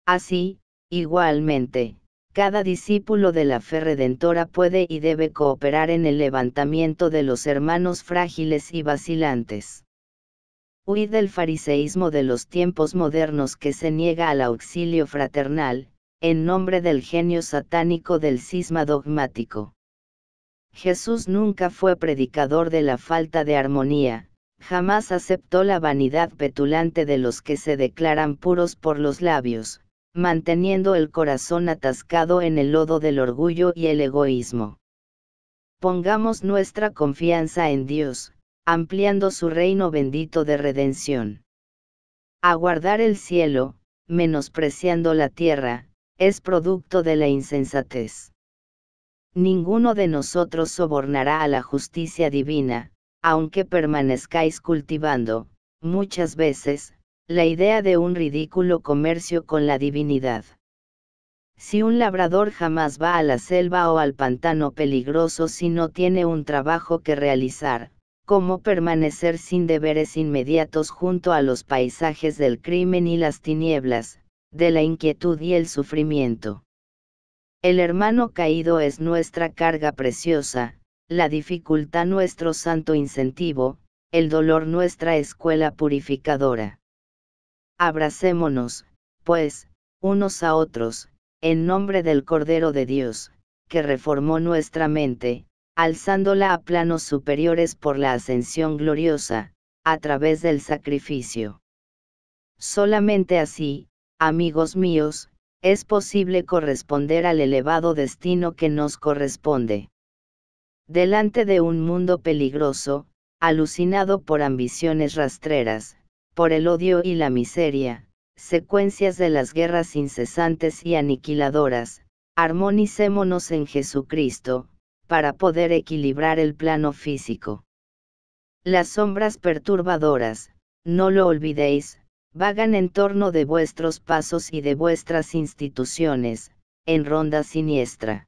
Así, igualmente, cada discípulo de la fe redentora puede y debe cooperar en el levantamiento de los hermanos frágiles y vacilantes. Huid del fariseísmo de los tiempos modernos que se niega al auxilio fraternal, en nombre del genio satánico del cisma dogmático. Jesús nunca fue predicador de la falta de armonía, jamás aceptó la vanidad petulante de los que se declaran puros por los labios, manteniendo el corazón atascado en el lodo del orgullo y el egoísmo. Pongamos nuestra confianza en Dios, ampliando su reino bendito de redención. Aguardar el cielo, menospreciando la tierra, es producto de la insensatez. Ninguno de nosotros sobornará a la justicia divina, aunque permanezcáis cultivando, muchas veces, la idea de un ridículo comercio con la divinidad. Si un labrador jamás va a la selva o al pantano peligroso si no tiene un trabajo que realizar, ¿cómo permanecer sin deberes inmediatos junto a los paisajes del crimen y las tinieblas, de la inquietud y el sufrimiento? El hermano caído es nuestra carga preciosa, la dificultad nuestro santo incentivo, el dolor nuestra escuela purificadora. Abracémonos, pues, unos a otros, en nombre del Cordero de Dios, que reformó nuestra mente, alzándola a planos superiores por la ascensión gloriosa, a través del sacrificio. Solamente así, amigos míos, es posible corresponder al elevado destino que nos corresponde. Delante de un mundo peligroso, alucinado por ambiciones rastreras, por el odio y la miseria, secuencias de las guerras incesantes y aniquiladoras, armonicémonos en Jesucristo, para poder equilibrar el plano físico. Las sombras perturbadoras, no lo olvidéis, vagan en torno de vuestros pasos y de vuestras instituciones, en ronda siniestra.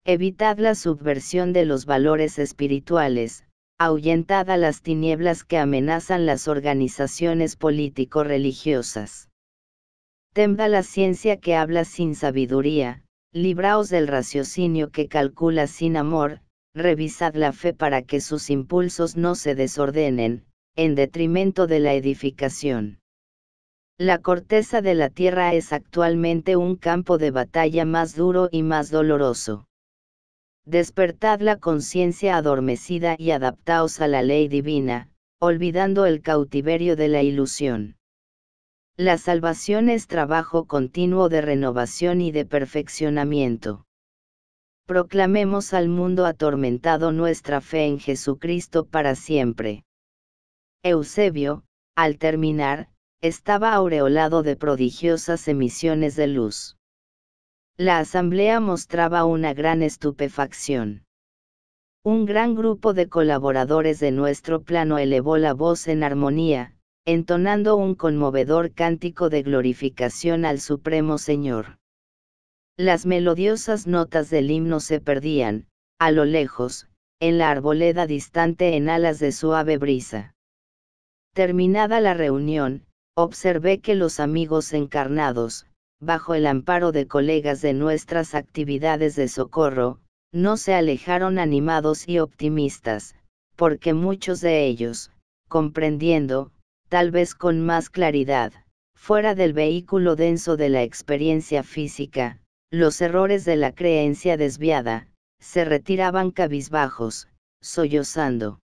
Evitad la subversión de los valores espirituales, ahuyentad a las tinieblas que amenazan las organizaciones político-religiosas. Temda la ciencia que habla sin sabiduría, libraos del raciocinio que calcula sin amor, revisad la fe para que sus impulsos no se desordenen, en detrimento de la edificación. La corteza de la tierra es actualmente un campo de batalla más duro y más doloroso. Despertad la conciencia adormecida y adaptaos a la ley divina, olvidando el cautiverio de la ilusión. La salvación es trabajo continuo de renovación y de perfeccionamiento. Proclamemos al mundo atormentado nuestra fe en Jesucristo para siempre. Eusebio, al terminar, estaba aureolado de prodigiosas emisiones de luz. La asamblea mostraba una gran estupefacción. Un gran grupo de colaboradores de nuestro plano elevó la voz en armonía, entonando un conmovedor cántico de glorificación al Supremo Señor. Las melodiosas notas del himno se perdían, a lo lejos, en la arboleda distante en alas de suave brisa. Terminada la reunión, observé que los amigos encarnados, bajo el amparo de colegas de nuestras actividades de socorro, no se alejaron animados y optimistas, porque muchos de ellos, comprendiendo, tal vez con más claridad, fuera del vehículo denso de la experiencia física, los errores de la creencia desviada, se retiraban cabizbajos, sollozando.